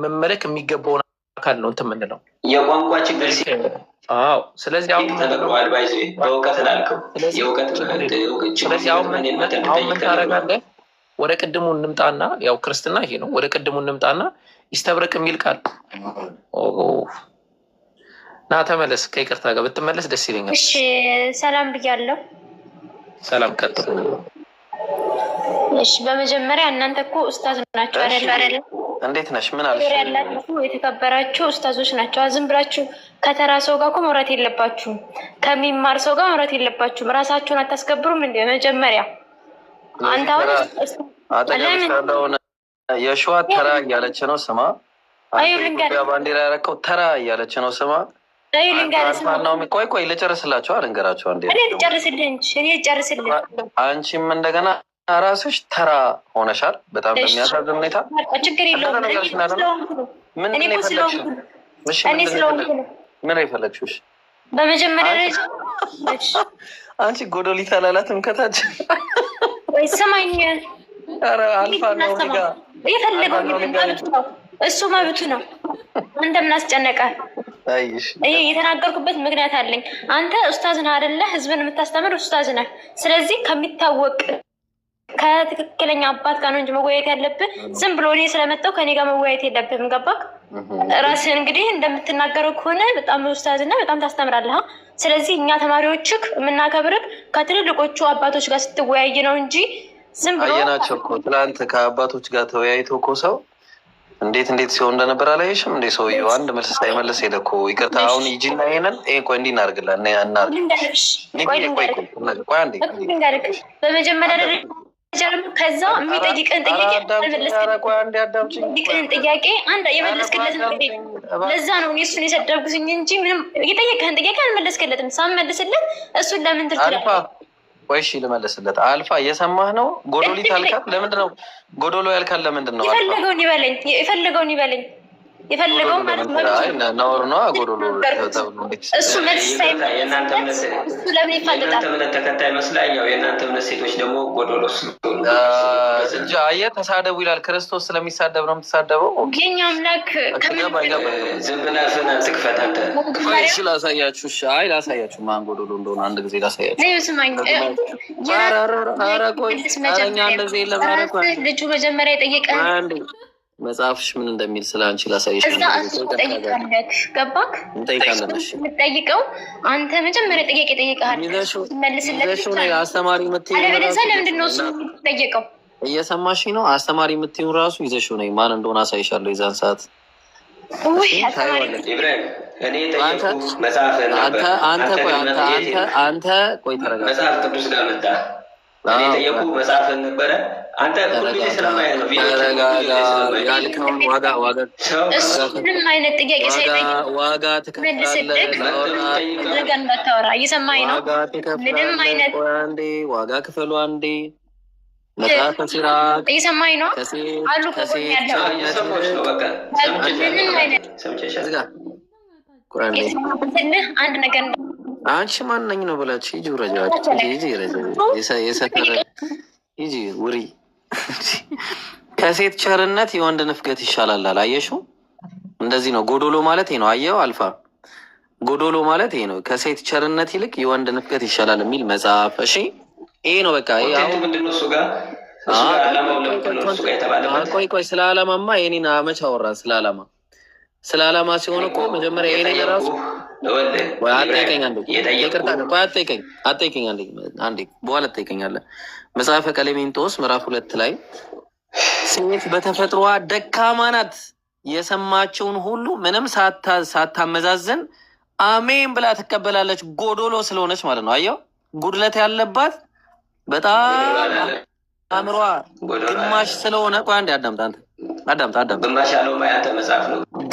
መመለክ የሚገባውን አካል ነው እንትን የምንለው የቋንቋ ችግር ስለዚህ አሁን ተነግረዋል። ባይዘ በእውቀት ላልከው የእውቀት ስለዚህ አሁን ምን ታደርጋለህ? ወደ ቅድሙ እንምጣና ያው ክርስትና ይሄ ነው። ወደ ቅድሙ እንምጣና ይስተብረቅ የሚል ቃል ና ተመለስ። ከይቅርታ ጋር ብትመለስ ደስ ይለኛል። እሺ ሰላም ብያለሁ። ሰላም ቀጥሉ። እሺ በመጀመሪያ እናንተ እኮ ኡስታዝ ናችሁ አይደል? እንዴት ነሽ? ምን አልሽ? ያላችሁ የተከበራችሁ ኡስታዞች ናቸው። ዝም ብላችሁ ከተራ ሰው ጋር እኮ መውራት የለባችሁም። ከሚማር ሰው ጋር መውራት የለባችሁም። ራሳችሁን አታስከብሩም እንዴ? መጀመሪያ አንተ አሁን አጠገብሻለውን የሸዋ ተራ እያለች ነው ስማ። ኢትዮጵያ ባንዲራ ያረከው ተራ እያለች ነው ስማ። ቆይ ልጨርስላቸው አልንገራቸው። አንቺም እንደገና ራስሽ ተራ ሆነሻል። በጣም በሚያሳዝን ሁኔታ ችግር የለውም። ምን የፈለግሽው? በመጀመሪያ አንቺ ጎዶሊት አላላትም ከታች ወይ ሰማኝ። አልፋ ነው የፈለገው እሱ መብቱ ነው። አንተ ምን አስጨነቀህ? የተናገርኩበት ምክንያት አለኝ። አንተ ኡስታዝ ነህ አይደለ? ህዝብን የምታስተምር ኡስታዝ ነህ። ስለዚህ ከሚታወቅ ከትክክለኛ አባት ጋር ነው እንጂ መወያየት ያለብህ። ዝም ብሎ እኔ ስለመጣሁ ከኔ ጋር መወያየት የለብህም። ገባክ? ራስህን እንግዲህ እንደምትናገረው ከሆነ በጣም ኡስታዝ እና በጣም ታስተምራለህ። ስለዚህ እኛ ተማሪዎችህ የምናከብርህ ከትልልቆቹ አባቶች ጋር ስትወያይ ነው እንጂ ዝም ብሎ አየናቸው እኮ ትናንት ከአባቶች ጋር ተወያይቶ እኮ ሰው እንዴት ሲሆን እንደነበር አላየሽም እንዴ? ሰውየው አንድ መልስ ሳይመልስ ሄደ እኮ። ይቅርታ አሁን ይጂና ይሄንን ቆይ እንዲህ እናድርግላት በመጀመሪያ ከዛ የሚጠይቅህን ጥያቄ ጥያቄ አንድ የመለስክለትን ለዛ ነው እሱን የሰደብኩትኝ እንጂ ምንም የጠየቅህን ጥያቄ አልመለስክለትም። ሳመልስለት እሱን ለምን ትልትለ ወይ እሺ ልመልስለት። አልፋ እየሰማህ ነው? ጎዶሊት አልካት። ለምንድን ነው ጎዶሎ ያልካት? ለምንድን ነው? የፈለገውን ይበለኝ፣ የፈለገውን ይበለኝ። የፈለገውን ማለት ነውር ነው። ጎዶሎ እሱ መልስ የእናንተ እምነት ተከታይ መስላኝ፣ ያው የእናንተ እምነት ሴቶች ደግሞ ጎዶሎ እንጂ አየህ፣ ተሳደቡ ይላል ክርስቶስ። ስለሚሳደብ ነው የምትሳደበው። የኛ አምላክ ዝም ብለህ አፍህን አትክፈት አንተ። ላሳያችሁ። አይ ላሳያችሁ ማን ጎዶሎ እንደሆነ አንድ ጊዜ ላሳያችሁ። ስማኝ፣ ልጁ መጀመሪያ የጠየቀ መጽሐፍሽ ምን እንደሚል ስለ አንቺ ላሳይሽ። ገባክ? የምጠይቀው አንተ መጀመሪያ ጥያቄ ጠይቀሃል፣ መልስለት። አስተማሪ አለበለዚያ ለምንድን ነው እሱ ጠየቀው? እየሰማሽኝ ነው? አስተማሪ የምትይው ራሱ ይዘሽው ነኝ። ማን እንደሆነ አሳይሻለሁ የዛን ሰዓት። አንተ ቆይ ተረጋጋ። መጽሐፍ ቅዱስ ጋር መጣ። እኔ ጠየቁ መጽሐፍን ነበረ። አንተ ሁልጊዜ ስለማየት ነው ያልከውን ምንም አይነት ጥያቄ ዋጋ እንዳታወራ እየሰማኝ ነው። ምንም አይነት ዋጋ ክፈሉ አንዴ መጽሐፈ ሲራክ እየሰማኝ ነው አሉ ያለው ምንም አይነት አንድ ነገር አንቺ ማነኝ ነው ብላችሁ ሂጂ ውረጃችሁ የሰፈረ ሂጂ ውሪ። ከሴት ቸርነት የወንድ ንፍገት ይሻላል። አየሽው? እንደዚህ ነው። ጎዶሎ ማለት ይሄ ነው። አየው አልፋ ጎዶሎ ማለት ይሄ ነው። ከሴት ቸርነት ይልቅ የወንድ ንፍገት ይሻላል የሚል መጽሐፍ። እሺ ይሄ ነው በቃ። ቆይ ስለ አላማማ የኔን መች አወራን? ስለ አላማ ሲሆን እኮ መጀመሪያ የኔን ራሱ አጠይቀኝ አንዴ በኋላ ትጠይቀኛለህ። መጽሐፈ ቀሌሜንጦስ ምዕራፍ 2 ላይ ሴት በተፈጥሮዋ ደካማ ናት፣ የሰማቸውን ሁሉ ምንም ሳታመዛዘን አሜን ብላ ትቀበላለች። ጎዶሎ ስለሆነች ማለት ነው። አየው ጉድለት ያለባት በጣም አእምሯ ግማሽ ስለሆነ ቆይ አንዴ አዳምጥ።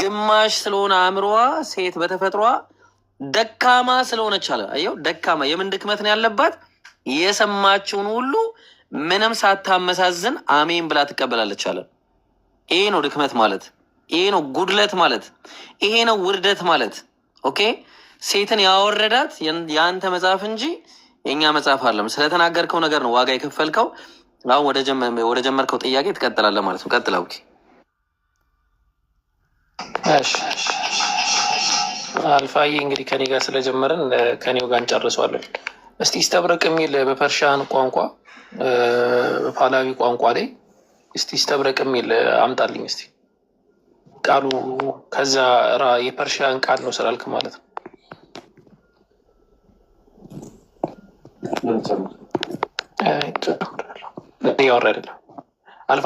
ግማሽ ስለሆነ አእምሮዋ ሴት በተፈጥሮዋ ደካማ ስለሆነች አለ። አየው ደካማ የምን ድክመት ነው ያለባት? የሰማችውን ሁሉ ምንም ሳታመሳዝን አሜን ብላ ትቀበላለች አለ። ይሄ ነው ድክመት ማለት፣ ይሄ ነው ጉድለት ማለት፣ ይሄ ነው ውርደት ማለት። ኦኬ ሴትን ያወረዳት የአንተ መጽሐፍ እንጂ የእኛ መጽሐፍ አለም። ስለተናገርከው ነገር ነው ዋጋ የከፈልከው። አሁን ወደ ጀመርከው ጥያቄ ትቀጥላለህ ማለት ነው። ቀጥላ ኦኬ። አልፋዬ እንግዲህ ከኔ ጋር ስለጀመረን ከኔው ጋር እንጨርሰዋለን። እስቲ ይስተብረቅ የሚል በፐርሻን ቋንቋ በፓላዊ ቋንቋ ላይ እስቲ ይስተብረቅ የሚል አምጣልኝ እስቲ ቃሉ። ከዛ የፐርሻን ቃል ነው ስላልክ ማለት ነው። ያወራ አይደለም አልፋ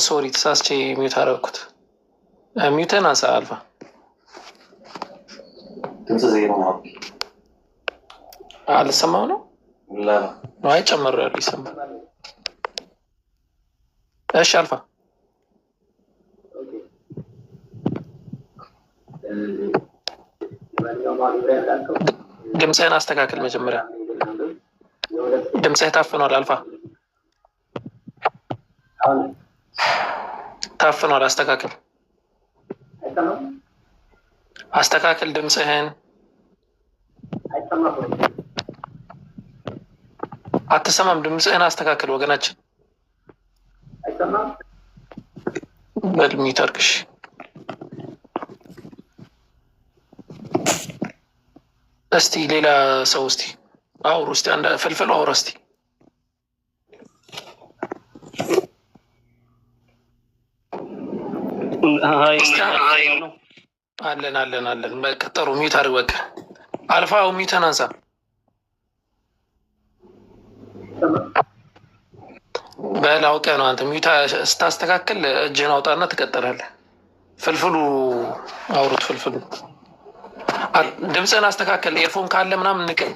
ሶሪ ተሳስቼ ሚዩት አደረኩት። ሚዩትን አንሳ አልፋ። አልሰማው ነው አይ ጨመሩ ያሉ ይሰማል። እሺ አልፋ ድምፅህን አስተካክል። መጀመሪያ ድምፅህ ታፍኗል። አልፋ ታፍኗል። አስተካክል ድምፅህን። አትሰማም? ድምፅህን አስተካክል ወገናችን። በልሚት አድርግሽ። እስቲ ሌላ ሰው እስቲ አውሩ። እስቲ አንድ ፍልፍል አውራ እስቲ አለን። በቃ ጥሩ ሚዩት አድርግ። በቃ አልፋ ሚዩትን አንሳ። በል አውቀህ ነው አንተ ሚዩት ስታስተካክል እጅህን አውጣና ትቀጥላለህ። ፍልፍሉ አውሩት። ፍልፍሉ ድምፅህን አስተካከል። ኤርፎን ካለ ምናምን ንቅል።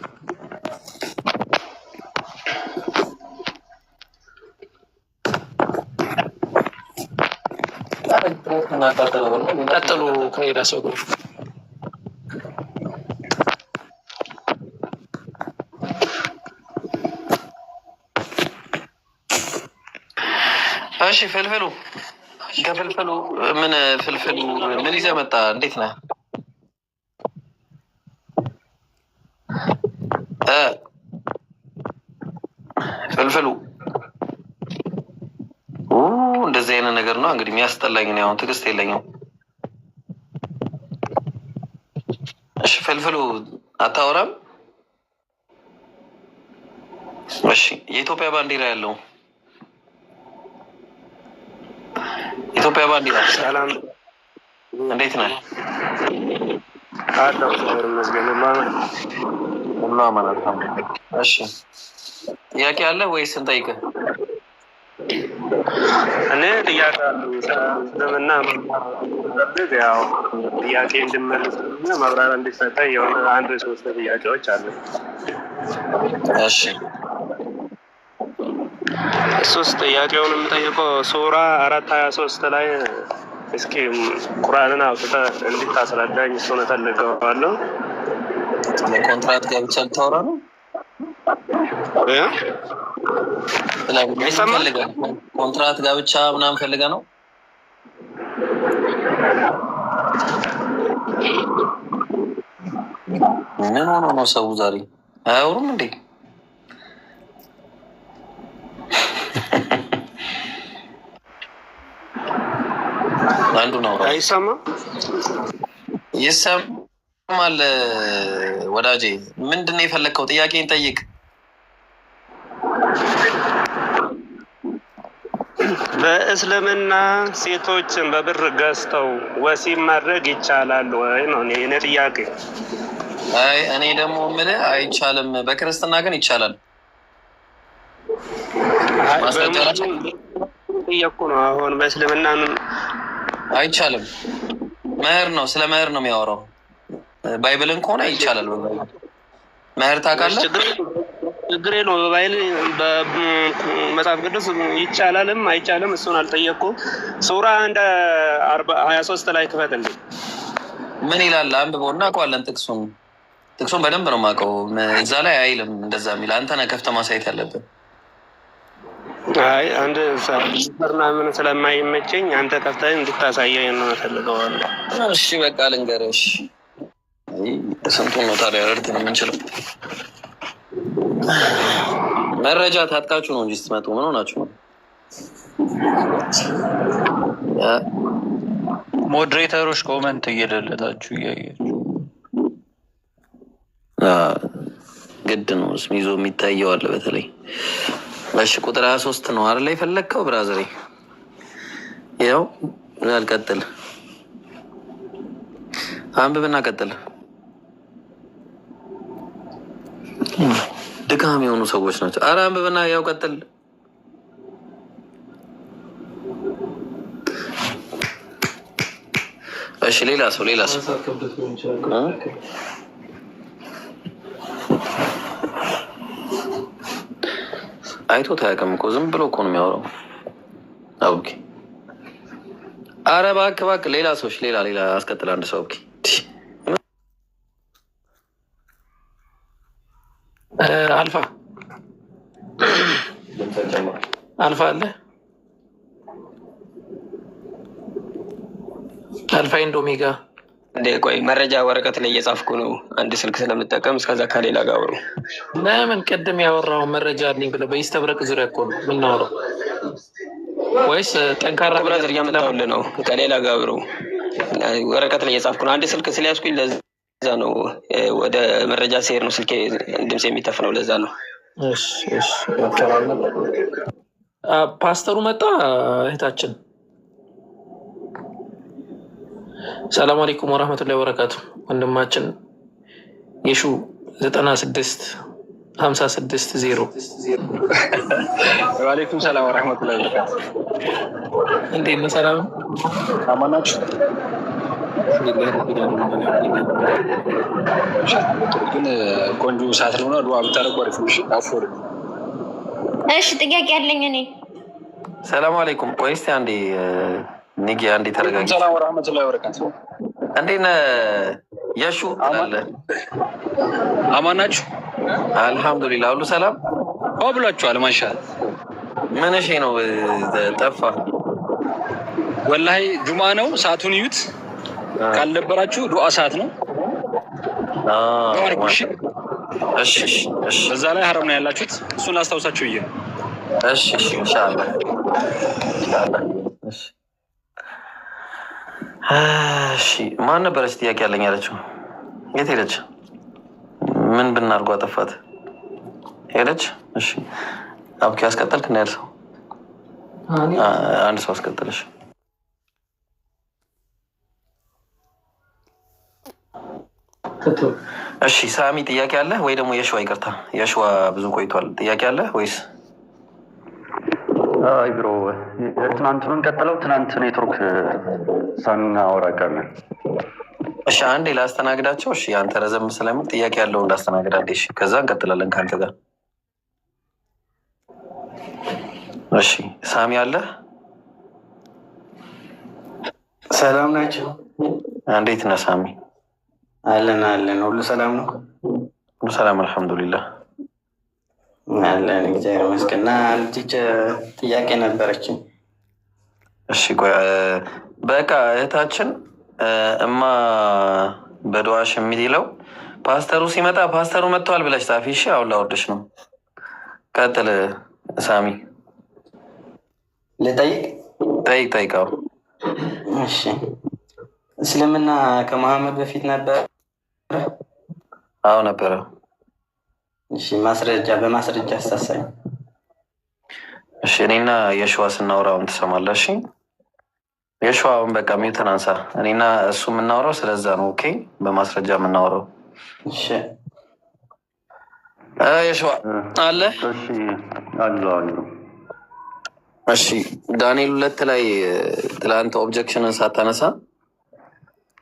ቀጥሉ ከሌላ ሰው ጋር። እሺ ፍልፍሉ ከፍልፍሉ ምን ይዘህ መጣ? እንዴት ነህ? ፍልፍሉ እንደዚህ አይነት ነገር ነው እንግዲህ የሚያስጠላኝ ነው። አሁን ትዕግስት የለኝም። እሺ ፍልፍሉ አታወራም? እሺ የኢትዮጵያ ባንዲራ ያለው ኢትዮጵያ ባንዲራ ሰላም፣ እንዴት ነህ? አለው ሁሉ አማን አልሐምዱሊላህ። እሺ ጥያቄ አለ ወይስ እንጠይቅህ? እኔ ጥያቄ ስለምና ያው ጥያቄ እንድመልስ ማብራሪያ እንዲሰጠኝ የሆነ 1-3 ጥያቄዎች አሉ። እሺ እሱስ ጥያቄውን የምጠይቀው ሱራ 4:23 ላይ እስኪ ቁርአንን አውጥተህ እንድታስረዳኝ እሱን እፈልገዋለሁ። የኮንትራት ጋብቻ ልታወራ ነው? ኮንትራት ጋብቻ ምናምን ፈልገህ ነው? ምን ሆኖ ነው ሰው ዛሬ አያወሩም እንዴ? አንዱ ነው አይሰማም? ይሰማል። ወዳጄ ምንድን ነው የፈለግከው? ጥያቄን ጠይቅ። በእስልምና ሴቶችን በብር ገዝተው ወሲብ ማድረግ ይቻላል ወይ ነው የእኔ ጥያቄ። አይ እኔ ደግሞ የምልህ አይቻልም። በክርስትና ግን ይቻላል። ጥያቄ ነው። አሁን በእስልምና አይቻልም። መህር ነው፣ ስለ መህር ነው የሚያወራው። ባይብልን ከሆነ ይቻላል። መህር ታውቃለህ? ችግር የለውም። በባይል በመጽሐፍ ቅዱስ ይቻላልም አይቻልም እሱን አልጠየቅኩም። ሱራ 1:23 ላይ ክፈትልኝ። ምን ይላል? አንብበው እና እናውቀዋለን። ጥቅሱን በደንብ ነው የማውቀው። እዛ ላይ አይልም እንደዛ የሚል። አንተ ነህ ከፍተህ ማሳየት ያለብን። አይ አንድ ምን ስለማይመቸኝ አንተ ከፍተህ እንድታሳየኝ ነው እፈልገዋለሁ። እሺ በቃ ልንገርህ። ስንቱን ነው ታዲያ ረድተን የምንችለው? መረጃ ታጥቃችሁ ነው እንጂ ስትመጡ ምን ሆናችሁ ነው? ሞዴሬተሮች ኮመንት እየደለታችሁ እያያችሁ ግድ ነው። ስም ይዞ የሚታየው አለ በተለይ። እሺ ቁጥር 23 ነው አይደል የፈለግከው ብራዘሬ? ያው አልቀጥል፣ አንብብና ቀጥል። ድካም የሆኑ ሰዎች ናቸው። ኧረ አንብብና ያው ቀጥል። እሺ ሌላ ሰው አይቶት አያውቅም እኮ ዝም ብሎ እኮ ነው የሚያወራው። ኦኬ ኧረ እባክህ ሌላ ሰዎች ሌላ አስቀጥል። አንድ ሰው ኦኬ አልፋ አለ አልፋ ኢንዶሜጋ እንደ ቆይ መረጃ ወረቀት ላይ እየጻፍኩ ነው። አንድ ስልክ ስለምጠቀም እስከዛ ከሌላ ጋር አውሩ። ለምን ቅድም ያወራው መረጃ አለኝ ብለህ በኢስተብረቅ ዙሪያ እኮ ነው የምናወራው። ወይስ ጠንካራ ብራዘር እያመጣሁልህ ነው? ከሌላ ጋር አውሩ። ወረቀት ላይ እየጻፍኩ ነው። አንድ ስልክ ስለያዝኩኝ ለዛ ነው። ወደ መረጃ ሲሄድ ነው ስልኬ ድምፅ የሚተፍነው። ለዛ ነው። እሺ ፓስተሩ መጣ። እህታችን ሰላም አለይኩም ወራህመቱላሂ ወበረካቱ። ወንድማችን የሹ 9656 ወአለይኩም ሰላም ወራህመቱላሂ ወበረካቱ። እንዴት ነው? ሰላም አማናችሁ? ግን ቆንጆ ሰዓት ነው ነው ዱዓ ብታረጉ አሪፍ ነው። አፎር እሺ፣ ጥያቄ ያለኝ እኔ። ሰላም አለይኩም። ቆይ እስኪ አንዴ ንጌ አንዴ ተረጋጊ። ሰላም ወራህመቱላሂ ወበረካቱ። እንዴት ነህ የሹ? አለ አማናችሁ? አልሐምዱሊላህ ሁሉ ሰላም ብሏችኋል። ማሻአላህ። ምን እሺ ነው ጠፋ? ወላሂ ጁማ ነው። ሰዓቱን እዩት። ካልነበራችሁ ዱዓ ሰዓት ነው። እሺ እሺ። በዛ ላይ ሐረም ነው ያላችሁት። እሱን ላስታውሳችሁ ብዬ ነው። እሺ እሺ ኢንሻአላህ ኢንሻአላህ። እሺ እሺ። ማን ነበረች ጥያቄ ያለኝ ያለችው? የት ሄደች? ምን ብናርጓ ጠፋት? ሄደች። እሺ አብኪ አስቀጠልክ እና ያልሰው አንድ ሰው አስቀጠለሽ። እሺ ሳሚ ጥያቄ አለ ወይ? ደግሞ የሸዋ ይቅርታ፣ የሸዋ ብዙ ቆይቷል። ጥያቄ አለ ወይስ? አይ ብሮ ትናንትኑን ቀጥለው። ትናንት ኔትወርክ ሳናወራቀን። እሺ አንዴ ላስተናግዳቸው። እሺ አንተ ረዘም ስለምን ጥያቄ ያለው እንዳስተናግዳ። እሺ ከዛ እንቀጥላለን ከአንተ ጋር። እሺ ሳሚ አለ? ሰላም ናቸው? እንዴት ነህ ሳሚ? አለን አለን። ሁሉ ሰላም ነው? ሁሉ ሰላም አልሐምዱሊላህ አለን። እግዚአብሔር ይመስገን። እና አንዲት ጥያቄ ነበረችን። እሺ ቆይ በቃ እህታችን እማ በዱዓሽ የሚለው ፓስተሩ ሲመጣ ፓስተሩ መጥተዋል ብለሽ ጻፊ። እሺ አሁን ላወርድሽ ነው። ቀጥል ሳሚ። ልጠይቅ? ጠይቀው። እሺ እስልምና ከመሐመድ በፊት ነበር? አዎ ነበረ። እሺ ማስረጃ በማስረጃ አስተሳሰኝ። እሺ እኔና የሸዋ ስናወራውን ትሰማለህ? እሺ የሸዋውን በቃ ሚውትን አንሳ። እኔና እሱ የምናወራው ስለዛ ነው። ኦኬ በማስረጃ የምናወራው። እሺ የሸዋ አለ? እሺ አለው አለው። እሺ ዳንኤል 2 ላይ ትላንት ኦብጀክሽንን ሳታነሳ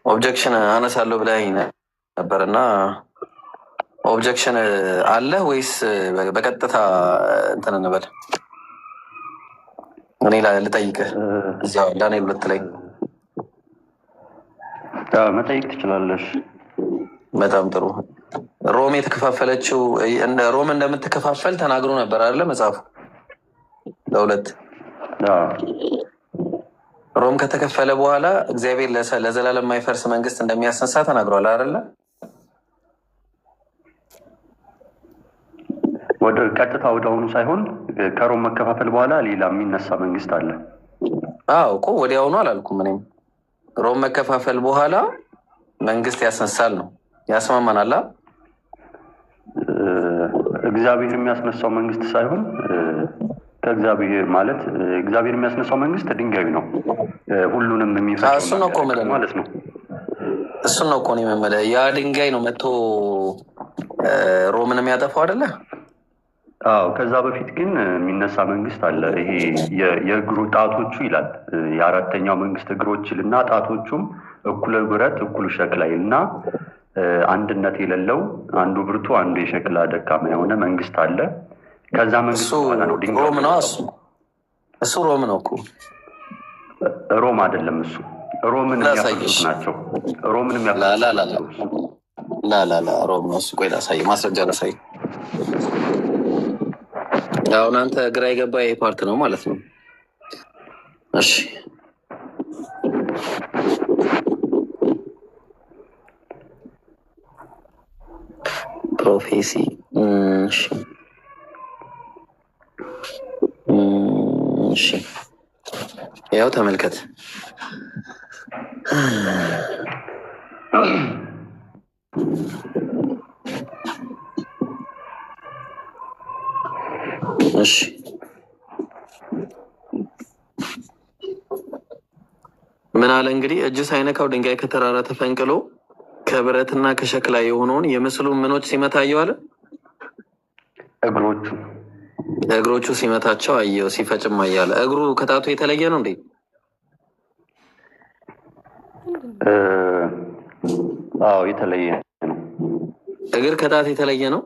ኦብጀክሽን አነሳለሁ ብለኸኝ ነበር እና ኦብጀክሽን አለ ወይስ በቀጥታ እንትን እንበል? እኔ ልጠይቅህ እዚያው ዳንኤል 2 ላይ መጠየቅ ትችላለሽ። በጣም ጥሩ። ሮም የተከፋፈለችው ሮም እንደምትከፋፈል ተናግሮ ነበር አይደለ መጽሐፉ? ለሁለት ሮም ከተከፈለ በኋላ እግዚአብሔር ለዘላለም የማይፈርስ መንግስት እንደሚያስነሳ ተናግሯል አይደለ? ወደ ቀጥታ ወደ አሁኑ ሳይሆን ከሮም መከፋፈል በኋላ ሌላ የሚነሳ መንግስት አለ። አዎ እኮ ወዲያውኑ አላልኩም። እኔም ሮም መከፋፈል በኋላ መንግስት ያስነሳል ነው። ያስማማናል። እግዚአብሔር የሚያስነሳው መንግስት ሳይሆን ከእግዚአብሔር ማለት እግዚአብሔር የሚያስነሳው መንግስት ድንጋይ ነው። ሁሉንም የሚፈጽም ማለት ነው። እሱን ነው እኮ ነው የምልህ። ያ ድንጋይ ነው መጥቶ ሮምን የሚያጠፋው አይደለ? አዎ። ከዛ በፊት ግን የሚነሳ መንግስት አለ። ይሄ የእግሩ ጣቶቹ ይላል። የአራተኛው መንግስት እግሮች ይልና ጣቶቹም እኩለ ብረት እኩሉ ሸክላ ይልና አንድነት የሌለው አንዱ ብርቱ አንዱ የሸክላ ደካማ የሆነ መንግስት አለ። ከዛ መንግስት በኋላ ነው ድንጋይ ሮም ነው። እሱ ሮም ነው እኮ። ሮም አይደለም እሱ። ሮምን የሚያፈርሱት ናቸው። ሮምን የሚያፈርሱት ላላላ ሮም ነው እሱ። ቆይ ላሳይ፣ ማስረጃ ላሳይ። አሁን አንተ ግራ የገባ ይሄ ፓርት ነው ማለት ነው። እሺ ፕሮፌሲ እሺ ያው ተመልከት። እሺ ምን አለ እንግዲህ እጅ ሳይነካው ድንጋይ ከተራራ ተፈንቅሎ ከብረትና ከሸክላ የሆነውን የምስሉን ምኖች ሲመታ አየው አለ። እግሮቹ ሲመታቸው አየው፣ ሲፈጭም አያለ። እግሩ ከጣቱ የተለየ ነው እንዴ? አዎ የተለየ ነው። እግር ከጣት የተለየ ነው።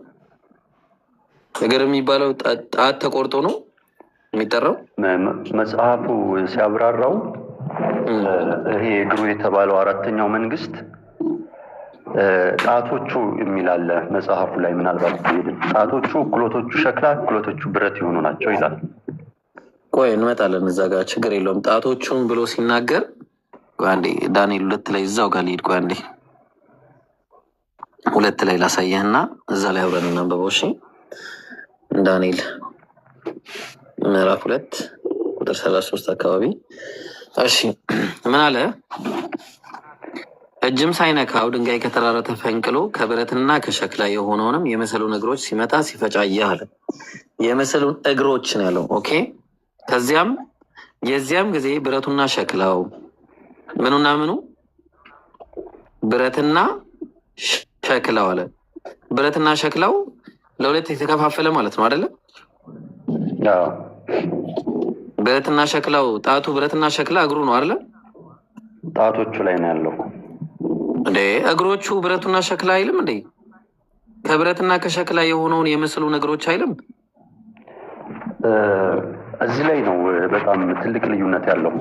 እግር የሚባለው ጣት ተቆርጦ ነው የሚጠራው። መጽሐፉ ሲያብራራው ይሄ እግሩ የተባለው አራተኛው መንግስት ጣቶቹ የሚላለ መጽሐፉ ላይ ምናልባት ጣቶቹ እኩሎቶቹ ሸክላ እኩሎቶቹ ብረት የሆኑ ናቸው ይላል። ቆይ እንመጣለን እዛ ጋር ችግር የለውም። ጣቶቹን ብሎ ሲናገር አንዴ ዳንኤል 2 ላይ እዛው ጋር ሊሄድ አንዴ 2 ላይ ላሳየህና እዛ ላይ አብረን እናንብበው። እሺ ዳንኤል ምዕራፍ 2 ቁጥር 33 አካባቢ። እሺ ምን አለ? እጅም ሳይነካው ድንጋይ ከተራራ ተፈንቅሎ ከብረትና ከሸክላ የሆነውንም የመሰሉን እግሮች ሲመታ ሲፈጫ አየህ አለ። የመሰሉን እግሮች ነው ያለው። ኦኬ። ከዚያም የዚያም ጊዜ ብረቱና ሸክላው ምኑና ምኑ ብረትና ሸክላው አለ። ብረትና ሸክላው ለሁለት የተከፋፈለ ማለት ነው አይደለ? ብረትና ሸክላው ጣቱ ብረትና ሸክላ እግሩ ነው አይደለ? ጣቶቹ ላይ ነው ያለው እንዴ? እግሮቹ ብረቱና ሸክላ አይልም እንዴ? ከብረትና ከሸክላ የሆነውን የምስሉ ነገሮች አይልም? እዚህ ላይ ነው በጣም ትልቅ ልዩነት ያለው።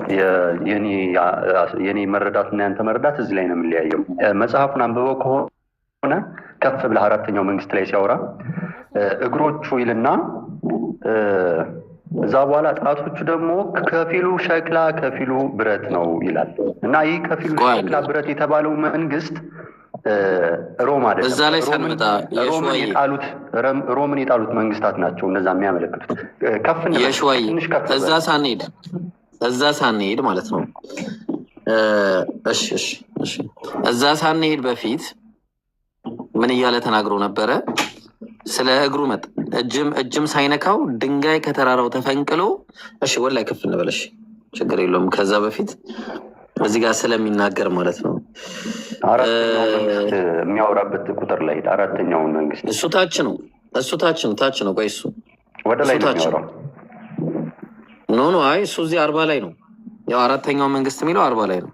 የኔ መረዳት እና ያንተ መረዳት እዚህ ላይ ነው የሚለያየው። መጽሐፉን አንብበው ከሆነ ከፍ ብለህ አራተኛው መንግስት ላይ ሲያወራ እግሮቹ ይልና እዛ በኋላ ጣቶቹ ደግሞ ከፊሉ ሸክላ ከፊሉ ብረት ነው ይላል እና ይህ ከፊሉ ሸክላ ብረት የተባለው መንግስት ሮም አይደለም። እዛ ላይ ሳንመጣ ሮምን የጣሉት መንግስታት ናቸው እነዛ የሚያመለክቱት። የሽዋይ እዛ ሳንሄድ ማለት ነው። እሺ እዛ ሳንሄድ በፊት ምን እያለ ተናግሮ ነበረ? ስለ እግሩ እጅም ሳይነካው ድንጋይ ከተራራው ተፈንቅሎ። እሺ ወላይ ከፍ እንበለሽ ችግር የለውም። ከዛ በፊት እዚህ ጋር ስለሚናገር ማለት ነው የሚያወራበት ቁጥር ላይ አራተኛውን መንግስት እሱ ታች ነው። ቆይ እሱ ወደ ላይ ነው የሚያወራው። ኖ አይ እሱ እዚህ 40 ላይ ነው። ያው አራተኛው መንግስት የሚለው 40 ላይ ነው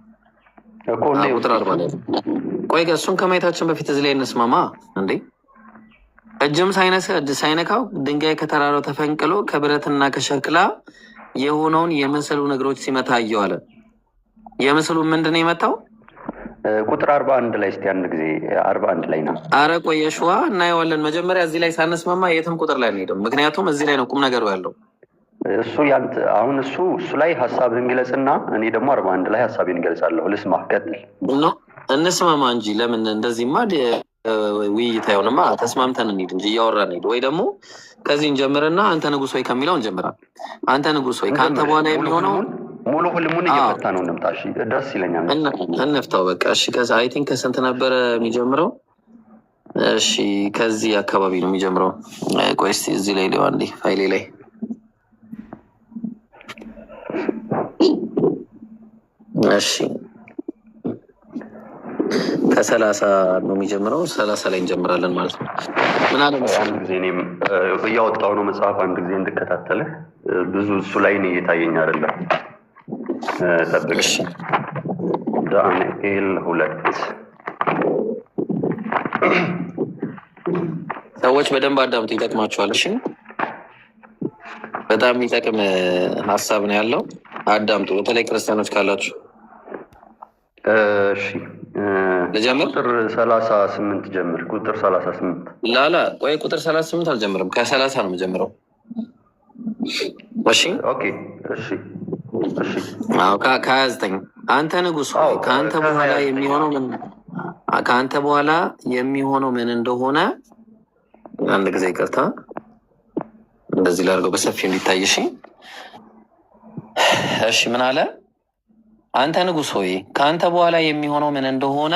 እኮ ቁጥር 40 ላይ ነው። ቆይ እሱን ከማየታችን በፊት እዚህ ላይ እንስማማ እንዴ። እጅም ሳይነካው ድንጋይ ከተራራው ተፈንቅሎ ከብረትና ከሸክላ የሆነውን የምስሉ ነገሮች ሲመታ አየው አለ። የምስሉ ምንድን ነው የመታው? ቁጥር 41 ላይ እስቲ አንድ ጊዜ 41 ላይ ነው። አረ ቆይ የሸዋ እናየዋለን። መጀመሪያ እዚህ ላይ ሳንስማማ የትም ቁጥር ላይ እንሄድም። ምክንያቱም እዚህ ላይ ነው ቁም ነገሩ ያለው። እሱ ያንተ አሁን እሱ ላይ ሀሳብህን ግለጽና እኔ ደግሞ 41 ላይ ሀሳቤን እገልጻለሁ። ልስማ፣ ቀጥል። እንስማማ እንጂ ለምን እንደዚህማ ውይይት አይሆንማ። ተስማምተን እንሂድ እንጂ እያወራን እንሂድ። ወይ ደግሞ ከዚህ እንጀምርና አንተ ንጉስ ወይ ከሚለው እንጀምራል። አንተ ንጉስ ወይ ከአንተ በኋላ የሚሆነው ሙሉ ህልሙን እየፈታ ነው። እንምጣ። እሺ ደስ ይለኛል። እንፍታው በቃ። እሺ ከዛ አይ ቲንክ ከስንት ነበረ የሚጀምረው? እሺ ከዚህ አካባቢ ነው የሚጀምረው። ቆይ እስኪ እዚህ ላይ ሊሆን እንዴ ፋይሌ ላይ እሺ ከ30 ነው የሚጀምረው። 30 ላይ እንጀምራለን ማለት ነው። ምን አለ አንድ ጊዜ እኔም እያወጣሁ ነው መጽሐፍ አንድ ጊዜ እንድከታተልህ ብዙ እሱ ላይ ነው እየታየኝ አይደለም። ጠብቅ። ዳንኤል 2 ሰዎች በደንብ አዳምጡ፣ ይጠቅማቸዋል። እሺ በጣም የሚጠቅም ሀሳብ ነው ያለው። አዳምጡ፣ በተለይ ክርስቲያኖች ካላችሁ። እሺ ልጀምር። ቁጥር 38 ጀምር። ቁጥር 38 ላላ ቆይ ቁጥር 38 አልጀምርም፣ ከ30 ነው የምጀምረው። እሺ ኦኬ እሺ ከ29 አንተ ንጉስ ሆይ ከአንተ በኋላ የሚሆነው ምን እንደሆነ አንድ ጊዜ ይቅርታ፣ እንደዚህ ላድርገው በሰፊው እንዲታይ። እሺ ምን አለ? አንተ ንጉስ ሆይ ከአንተ በኋላ የሚሆነው ምን እንደሆነ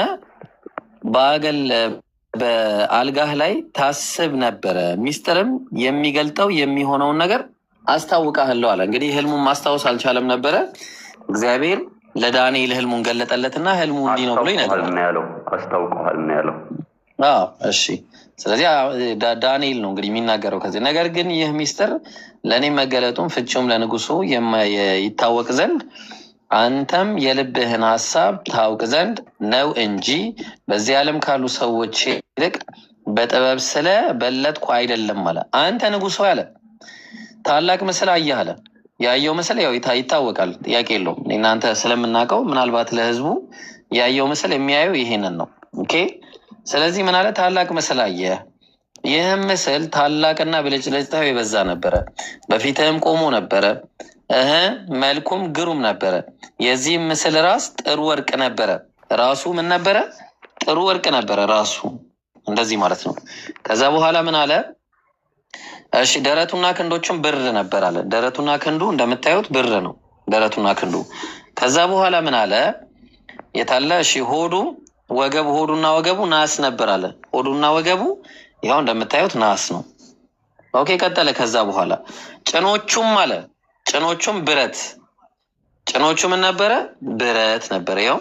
በአልጋህ ላይ ታስብ ነበረ፣ ሚስጥርም የሚገልጠው የሚሆነውን ነገር አስታውቃለሁ አለ። እንግዲህ ህልሙን ማስታወስ አልቻለም ነበረ። እግዚአብሔር ለዳንኤል ህልሙን ገለጠለትና ህልሙ እንዲህ ነው ብሎ ይነግረዋል። አስታውቀዋል ነው ያለው። እሺ ስለዚህ ዳንኤል ነው እንግዲህ የሚናገረው ከዚህ ነገር ግን ይህ ሚስጥር ለእኔ መገለጡን ፍቺውም ለንጉሱ ይታወቅ ዘንድ አንተም የልብህን ሀሳብ ታውቅ ዘንድ ነው እንጂ በዚህ ዓለም ካሉ ሰዎች ይልቅ በጥበብ ስለ በለጥኩ አይደለም አለ። አንተ ንጉሱ ያለ ታላቅ ምስል አየህ አለ። ያየው ምስል ያው ይታወቃል፣ ጥያቄ የለውም። እናንተ ስለምናውቀው ምናልባት ለህዝቡ ያየው ምስል የሚያየው ይሄንን ነው። ኦኬ ስለዚህ ምን አለ? ታላቅ ምስል አየህ። ይህም ምስል ታላቅና ብልጭልጭታው የበዛ ነበረ፣ በፊትህም ቆሞ ነበረ፣ መልኩም ግሩም ነበረ። የዚህም ምስል ራስ ጥሩ ወርቅ ነበረ። ራሱ ምን ነበረ? ጥሩ ወርቅ ነበረ ራሱ፣ እንደዚህ ማለት ነው። ከዛ በኋላ ምን አለ? እሺ ደረቱና ክንዶቹም ብር ነበር አለ። ደረቱና ክንዱ እንደምታዩት ብር ነው፣ ደረቱና ክንዱ። ከዛ በኋላ ምን አለ? የታለ? እሺ ሆዱና ወገቡ ናስ ነበር አለ። ሆዱና ወገቡ ያው እንደምታዩት ናስ ነው። ኦኬ ቀጠለ። ከዛ በኋላ ጭኖቹም አለ፣ ጭኖቹም ብረት። ጭኖቹ ምን ነበረ? ብረት ነበረ። ያው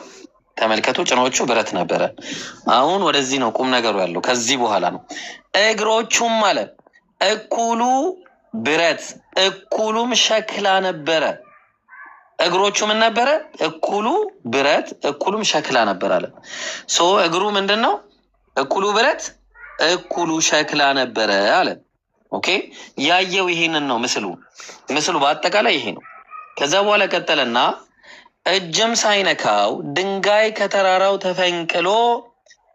ተመልከቱ፣ ጭኖቹ ብረት ነበረ። አሁን ወደዚህ ነው ቁም ነገሩ ያለው፣ ከዚህ በኋላ ነው። እግሮቹም አለ እኩሉ ብረት እኩሉም ሸክላ ነበረ። እግሮቹ ምን ነበረ? እኩሉ ብረት እኩሉም ሸክላ ነበር አለ። እግሩ ምንድን ነው? እኩሉ ብረት እኩሉ ሸክላ ነበረ አለ። ኦኬ ያየው ይሄንን ነው ምስሉ በአጠቃላይ ይሄ ነው። ከዛ በኋላ ቀጠለና እጅም ሳይነካው ድንጋይ ከተራራው ተፈንቅሎ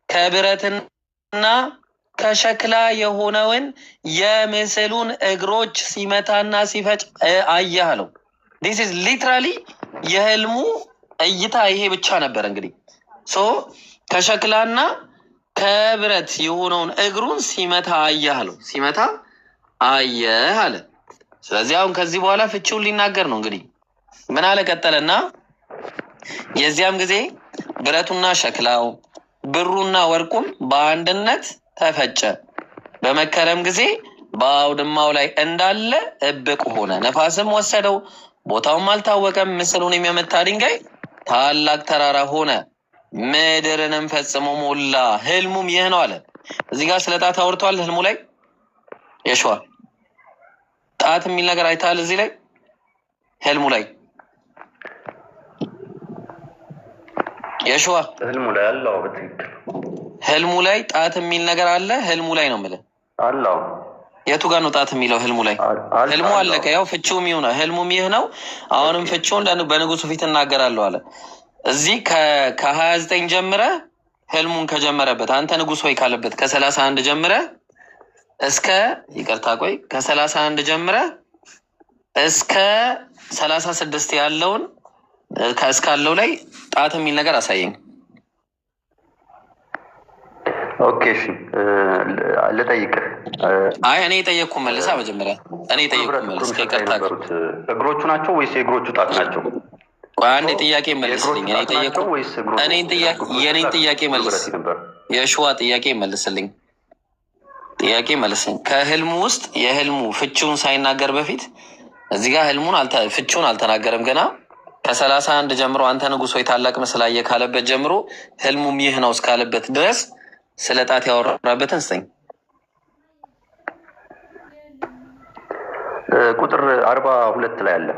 ከብረትና ከሸክላ የሆነውን የምስሉን እግሮች ሲመታና ሲፈጭ አየህ አለው። ዲስ ኢዝ ሊትራሊ የህልሙ እይታ ይሄ ብቻ ነበር። እንግዲህ ከሸክላና ከብረት የሆነውን እግሩን ሲመታ አየህ አለው። ሲመታ አየህ አለ። ስለዚህ አሁን ከዚህ በኋላ ፍቺውን ሊናገር ነው። እንግዲህ ምን አለ? ቀጠለና የዚያም ጊዜ ብረቱና ሸክላው ብሩና ወርቁም በአንድነት ተፈጨ። በመከረም ጊዜ በአውድማው ላይ እንዳለ እብቅ ሆነ። ነፋስም ወሰደው፣ ቦታውም አልታወቀም። ምስሉን የሚያመታ ድንጋይ ታላቅ ተራራ ሆነ፣ ምድርንም ፈጽሞ ሞላ። ህልሙም ይህ ነው አለ። እዚህ ጋር ስለ ጣት አውርቷል። ህልሙ ላይ የሸዋ ጣት የሚል ነገር አይተሃል? እዚህ ላይ ህልሙ ላይ የሸዋ ህልሙ ላይ አለው። በትክክል ህልሙ ላይ ጣት የሚል ነገር አለ። ህልሙ ላይ ነው የምልህ አለው። የቱ ጋር ነው ጣት የሚለው? ህልሙ ላይ ህልሙ አለቀ። ያው ፍቺውም ይሁን ህልሙም ይህ ነው። አሁንም ፍቺውን በንጉሱ ፊት እናገራለሁ አለ። እዚህ ከ29 ጀምረ ህልሙን ከጀመረበት አንተ ንጉስ ሆይ ካለበት ከ31 ጀምረ እስከ ይቅርታ ቆይ ከ31 ጀምረ እስከ 36 ያለውን እስካለው ላይ ጣት የሚል ነገር አሳየኝ። ኦኬ እሺ ልጠይቅህ። አይ እኔ የጠየቅኩ መልሳ መጀመሪያ እኔ የጠየቅኩ መልስ ከይቅርታ እግሮቹ ናቸው ወይስ የእግሮቹ ጣት ናቸው? አንድ ጥያቄ መልስልኝ። እኔ ጠየቅኩ የኔን ጥያቄ መልስ። የሸዋ ጥያቄ መልስልኝ። ጥያቄ መልስልኝ። ከህልሙ ውስጥ የህልሙ ፍቺውን ሳይናገር በፊት እዚህ ጋር ፍቺውን አልተናገረም ገና። ከ31 ጀምሮ አንተ ንጉሥ ሆይ ታላቅ ምስል አየህ ካለበት ጀምሮ ህልሙም ይህ ነው እስካለበት ድረስ ስለ ጣት ያወራበትን ስጠኝ። ቁጥር 42 ላይ አለ።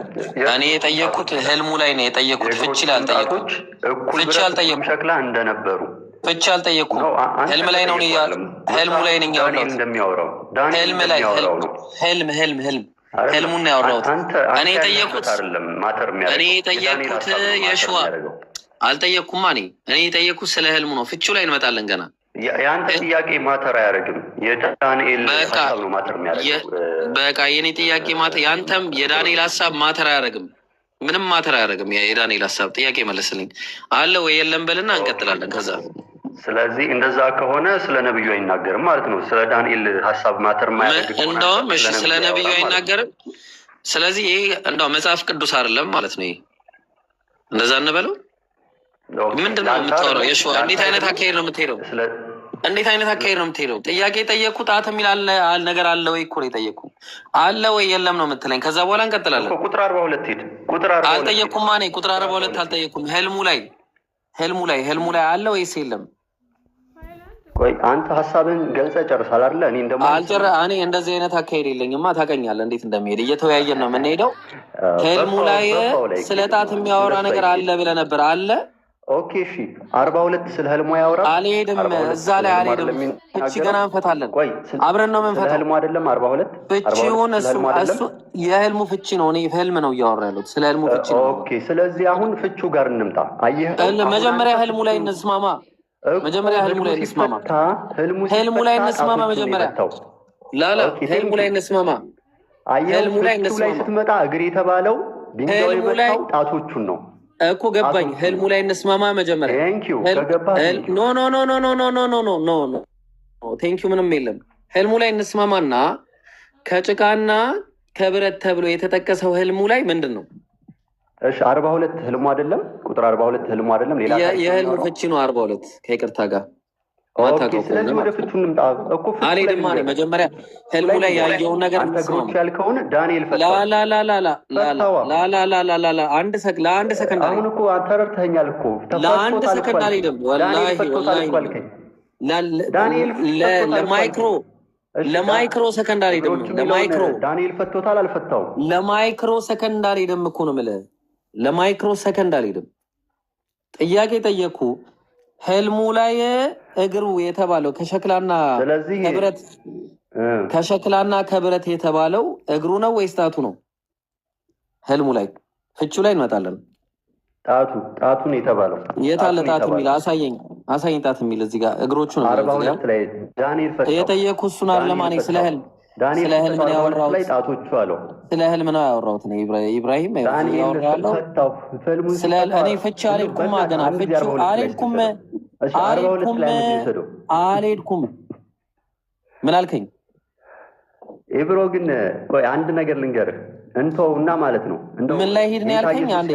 እኔ የጠየቅኩት ህልሙ ላይ ነው የጠየቅኩት። ፍቺ ላይ አልጠየቅኩም። ፍቺ አልጠየቅኩም። ሸክላ እንደነበሩ ፍቺ አልጠየቅኩም። ህልም ላይ ነው ህልሙ ላይ ነኝ ያወራሁት። እንደሚያወራው ህልም ላይ ህልሙን ያወራሁት እኔ የጠየቅኩት የሸዋ አልጠየቅኩማ። እኔ የጠየቅኩት ስለ ህልሙ ነው። ፍቺው ላይ እንመጣለን ገና። የአንተ ጥያቄ ማተር አያደርግም። የዳንኤል ሀሳብ ነው ማተር የሚያደርገው። በቃ የኔ ጥያቄ ያንተም የዳንኤል ሀሳብ ማተር አያደርግም። ምንም ማተር አያደርግም። የዳንኤል ሀሳብ ጥያቄ መለስልኝ። አለ ወይ የለም በልና እንቀጥላለን ከዛ። ስለዚህ እንደዛ ከሆነ ስለ ነብዩ አይናገርም ማለት ነው። ስለ ዳንኤል ሀሳብ ማተር ማያደርግ እንደውም እሺ ስለ ነብዩ አይናገርም። ስለዚህ ይሄ እንደው መጽሐፍ ቅዱስ አይደለም ማለት ነው። ይሄ እንደዛ እንበለው። ምንድን ነው የምታወራው? የሸዋ እንዴት አይነት አካሄድ ነው የምትሄደው? እንዴት አይነት አካሄድ ነው የምትሄደው? ጥያቄ ጠየቅኩ። ጣት የሚል ነገር አለ ወይ እኮ ነው የጠየቅኩ። አለ ወይ የለም ነው የምትለኝ። ከዛ በኋላ እንቀጥላለን። ቁጥር 42 ሄድ። አልጠየኩም። ማኔ ቁጥር 42 አልጠየኩም። ህልሙ ላይ አለ ወይስ የለም? ቆይ አንተ ሀሳብን ገልጸ ጨርሳል አይደለ? እኔ እኔ እንደዚህ አይነት አካሄድ የለኝማ። ታውቀኛለህ እንዴት እንደሚሄድ። እየተወያየን ነው የምንሄደው። ህልሙ ላይ ስለ ጣት የሚያወራ ነገር አለ ብለህ ነበር። አለ። ኦኬ እሺ፣ 42 ስለ ህልሙ ያወራል። አልሄድም፣ እዛ ላይ አልሄድም። ፍቺ ገና እንፈታለን። አብረን ነው የምንፈታው። ህልሙ አይደለም 42 ፍቺውን እሱ የህልሙ ፍቺ ነው። እኔ ህልም ነው እያወራ ያሉት፣ ስለ ህልሙ ፍቺ ነው። ኦኬ፣ ስለዚህ አሁን ፍቹ ጋር እንምጣ። አየህ፣ መጀመሪያ ህልሙ ላይ እንስማማ። ህልሙ ላይ እንስማማ። መጀመሪያ ላላ ህልሙ ላይ እንስማማ። ህልሙ ላይ ስትመጣ እግር የተባለው ድንጋዩ የመታው ጣቶቹን ነው እኮ ገባኝ። ህልሙ ላይ እንስማማ መጀመሪያ። ኖ ቴንኪው ምንም የለም። ህልሙ ላይ እንስማማና ከጭቃና ከብረት ተብሎ የተጠቀሰው ህልሙ ላይ ምንድን ነው? እሺ 42 ህልሙ አይደለም? ቁጥር 42 ህልሙ አይደለም? ሌላ የህልሙ ፍቺ ነው 42 ከይቅርታ ጋር ስለዚህ ወደ ፍቹ እንምጣ እኮ። አልሄድም ማለት መጀመሪያ ህልሙ ላይ ያየውን ነገር አንተ ያልከውን ዳንኤል ፈታ። ለአንድ ሰከንድ አሁን እኮ ተረድተኸኛል እኮ። ለአንድ ሰከንድ አልሄድም። ለማይክሮ ሰከንድ አልሄድም። ዳንኤል ፈቶታል አልፈታውም? ለማይክሮ ሰከንድ አልሄድም እኮ ነው የምልህ። ለማይክሮ ሰከንድ አልሄድም። ጥያቄ ጠየኩ። ህልሙ ላይ እግሩ የተባለው ከሸክላና ከብረት የተባለው እግሩ ነው ወይስ ጣቱ ነው? ህልሙ ላይ ፍቹ ላይ እንመጣለን። ጣቱን የተባለው የታለ? ጣት የሚል አሳየኝ ጣት የሚል እዚህ ጋር እግሮቹ ነው የጠየኩህ። እሱን አለማኔ ስለ ህልም ነው ያወራሁት። ስለ ህልም ነው ያወራሁት። ኢብራሂም እኔ ፍቺ አልሄድኩም። ገና ፍቺ አልሄድኩም። ምን አልከኝ? ኢብሮ ግን ቆይ አንድ ነገር ልንገርህ እንተውና ማለት ነው። ምን ላይ ሄድ ነው ያልከኝ? አንዴ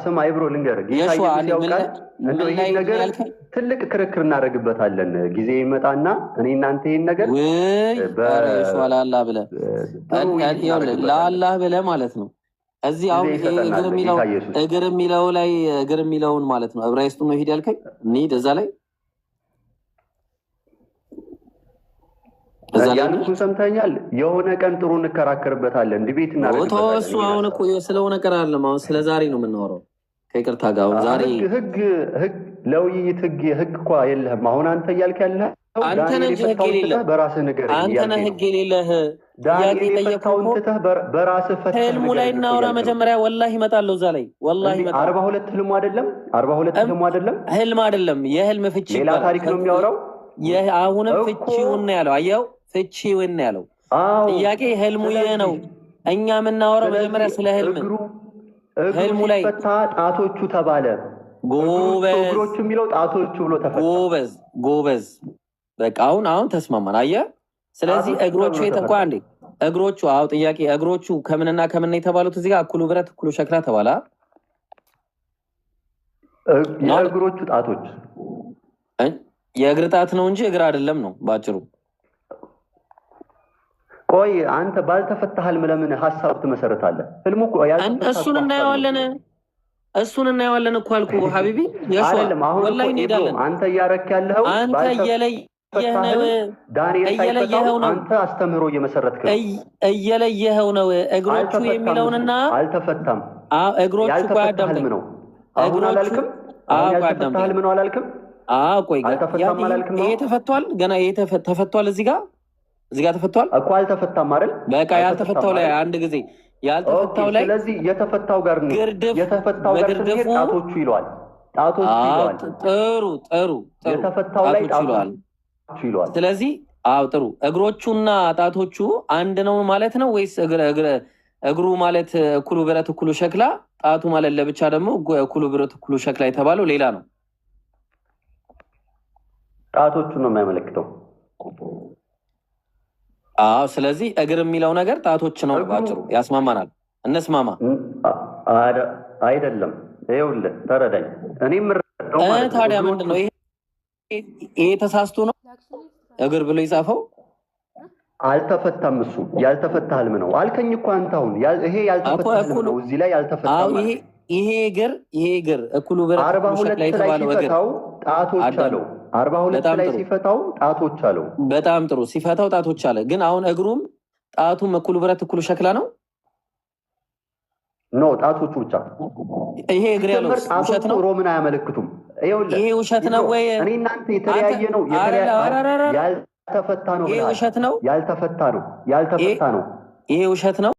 ስማ ኢብሮ ልንገርህ፣ ጌታ ኢየሱስ ያውቃል። ይሄን ነገር ትልቅ ክርክር እናደርግበታለን። ጊዜ ይመጣና እኔ እናንተ ይሄን ነገር ለአላህ ብለህ ማለት ነው። እዚህ አሁን እግር የሚለውን ማለት ነው ዕብራይስጡ ነው ሄድ ያልከኝ። እንሂድ እዛ ላይ ያልኩህን ሰምተኛል። የሆነ ቀን ጥሩ እንከራከርበታለን፣ ዲቤት እናደርግበታለን። እሱ አሁን እኮ ስለሆነ ቀን አይደለም፣ አሁን ስለ ዛሬ ነው የምናወራው። ከይቅርታ ጋር አሁን ዛሬ ህግ ለውይይት ህግ እኮ የለህም። አሁን አንተ እያልክ ያለህ አንተ ነህ ህግ የሌለህ፣ በራስህ ነገር አንተ ነህ ህግ የሌለህ። ጥያቄ ጠየቅኩህ፣ በራስህ ፈትህ። ህልሙ ላይ እናውራ መጀመሪያ። ወላሂ እመጣለሁ እዛ ላይ ወላሂ እመጣለሁ። 42 ህልሙ አይደለም? 42 ህልሙ አይደለም? ህልም አይደለም፣ የህልም ፍቺ ሌላ ታሪክ ነው የሚያወራው። አሁንም ፍቺውን ነው ያለው። አየኸው፣ ፍቺውን ነው ያለው። ጥያቄ ህልሙ ይህ ነው። እኛ የምናወራው መጀመሪያ ስለ ህልም። ህልሙ ላይ ጣቶቹ ተባለ። እግሮቹ የሚለው ጣቶቹ ብሎ ተፈታ። ጎበዝ። በቃ አሁን ተስማማን። አየህ። ስለዚህ እግሮቹ አንዴ እግሮቹ ጥያቄ እግሮቹ ከምንና ከምን የተባሉት እዚህ ጋር እኩሉ ብረት እኩሉ ሸክላ ተባላ። የእግሮቹ ጣቶች የእግር ጣት ነው እንጂ እግር አይደለም ነው ባጭሩ። ቆይ አንተ ባልተፈታ ህልም ለምን ሀሳብ ትመሰረታለህ? ህልሙ እኮ እሱን እናየዋለን እኮ አልኩህ ሀቢቢ። አይደለም አሁን ወላሂ እንሄዳለን። አንተ እያረክ ያለኸው አንተ እየለየኸው ነው። አንተ አስተምህሮ እየመሰረትክ ነው። እየለየኸው ነው። እግሮቹ የሚለውንና አልተፈታም። እግሮቹ እኮ ያዳምጠኝ ነው። አሁን አላልክም? ያልተፈታ ህልም ነው አላልክም? ቆይ ይሄ ተፈቷል። ገና ይሄ ተፈቷል። እዚህ ጋር ተፈቷል እኮ አልተፈታም አይደል? በቃ ያልተፈታው ላይ አንድ ጊዜ ያልተፈታው ላይ ስለዚህ የተፈታው ጋር ነው። የተፈታው ጋር ስንሄድ ጣቶቹ ይለዋል። ጥሩ የተፈታው ላይ ጣቶቹ ይለዋል። ስለዚህ ጥሩ እግሮቹና ጣቶቹ አንድ ነው ማለት ነው ወይስ እግሩ ማለት እኩሉ ብረት እኩሉ ሸክላ፣ ጣቱ ማለት ለብቻ ደግሞ እኩሉ ብረት እኩሉ ሸክላ የተባለው ሌላ ነው? ጣቶቹ ነው የሚያመለክተው። ስለዚህ እግር የሚለው ነገር ጣቶች ነው ባጭሩ። ያስማማናል። እንስማማ። አይደለም ይኸውልህ ተረዳኝ። እኔም ታዲያ ምንድን ነው ይሄ? ተሳስቶ ነው እግር ብሎ የጻፈው? አልተፈታም። እሱ ያልተፈታ ህልም ነው አልከኝ እኮ አንተ። አሁን ይሄ ያልተፈታ ህልም ነው። እዚህ ላይ ያልተፈታ ይሄ እግር እኩሉ ብረት 42 ላይ ሲፈታው ጣቶች አለው። 42 ላይ ሲፈታው ጣቶች አለው። በጣም ጥሩ ሲፈታው ጣቶች አለ። ግን አሁን እግሩም ጣቱም እኩሉ ብረት እኩሉ ሸክላ ነው። ኖ ጣቶቹ ብቻ። ይሄ እግር ያለው ውሸት ነው። ሮምን አያመለክቱም። ይሄ ውሸት ነው ወይ? እኔ እናንተ የተለያየ ነው። ያልተፈታ ነው። ይሄ ውሸት ነው። ያልተፈታ ነው። ይሄ ውሸት ነው።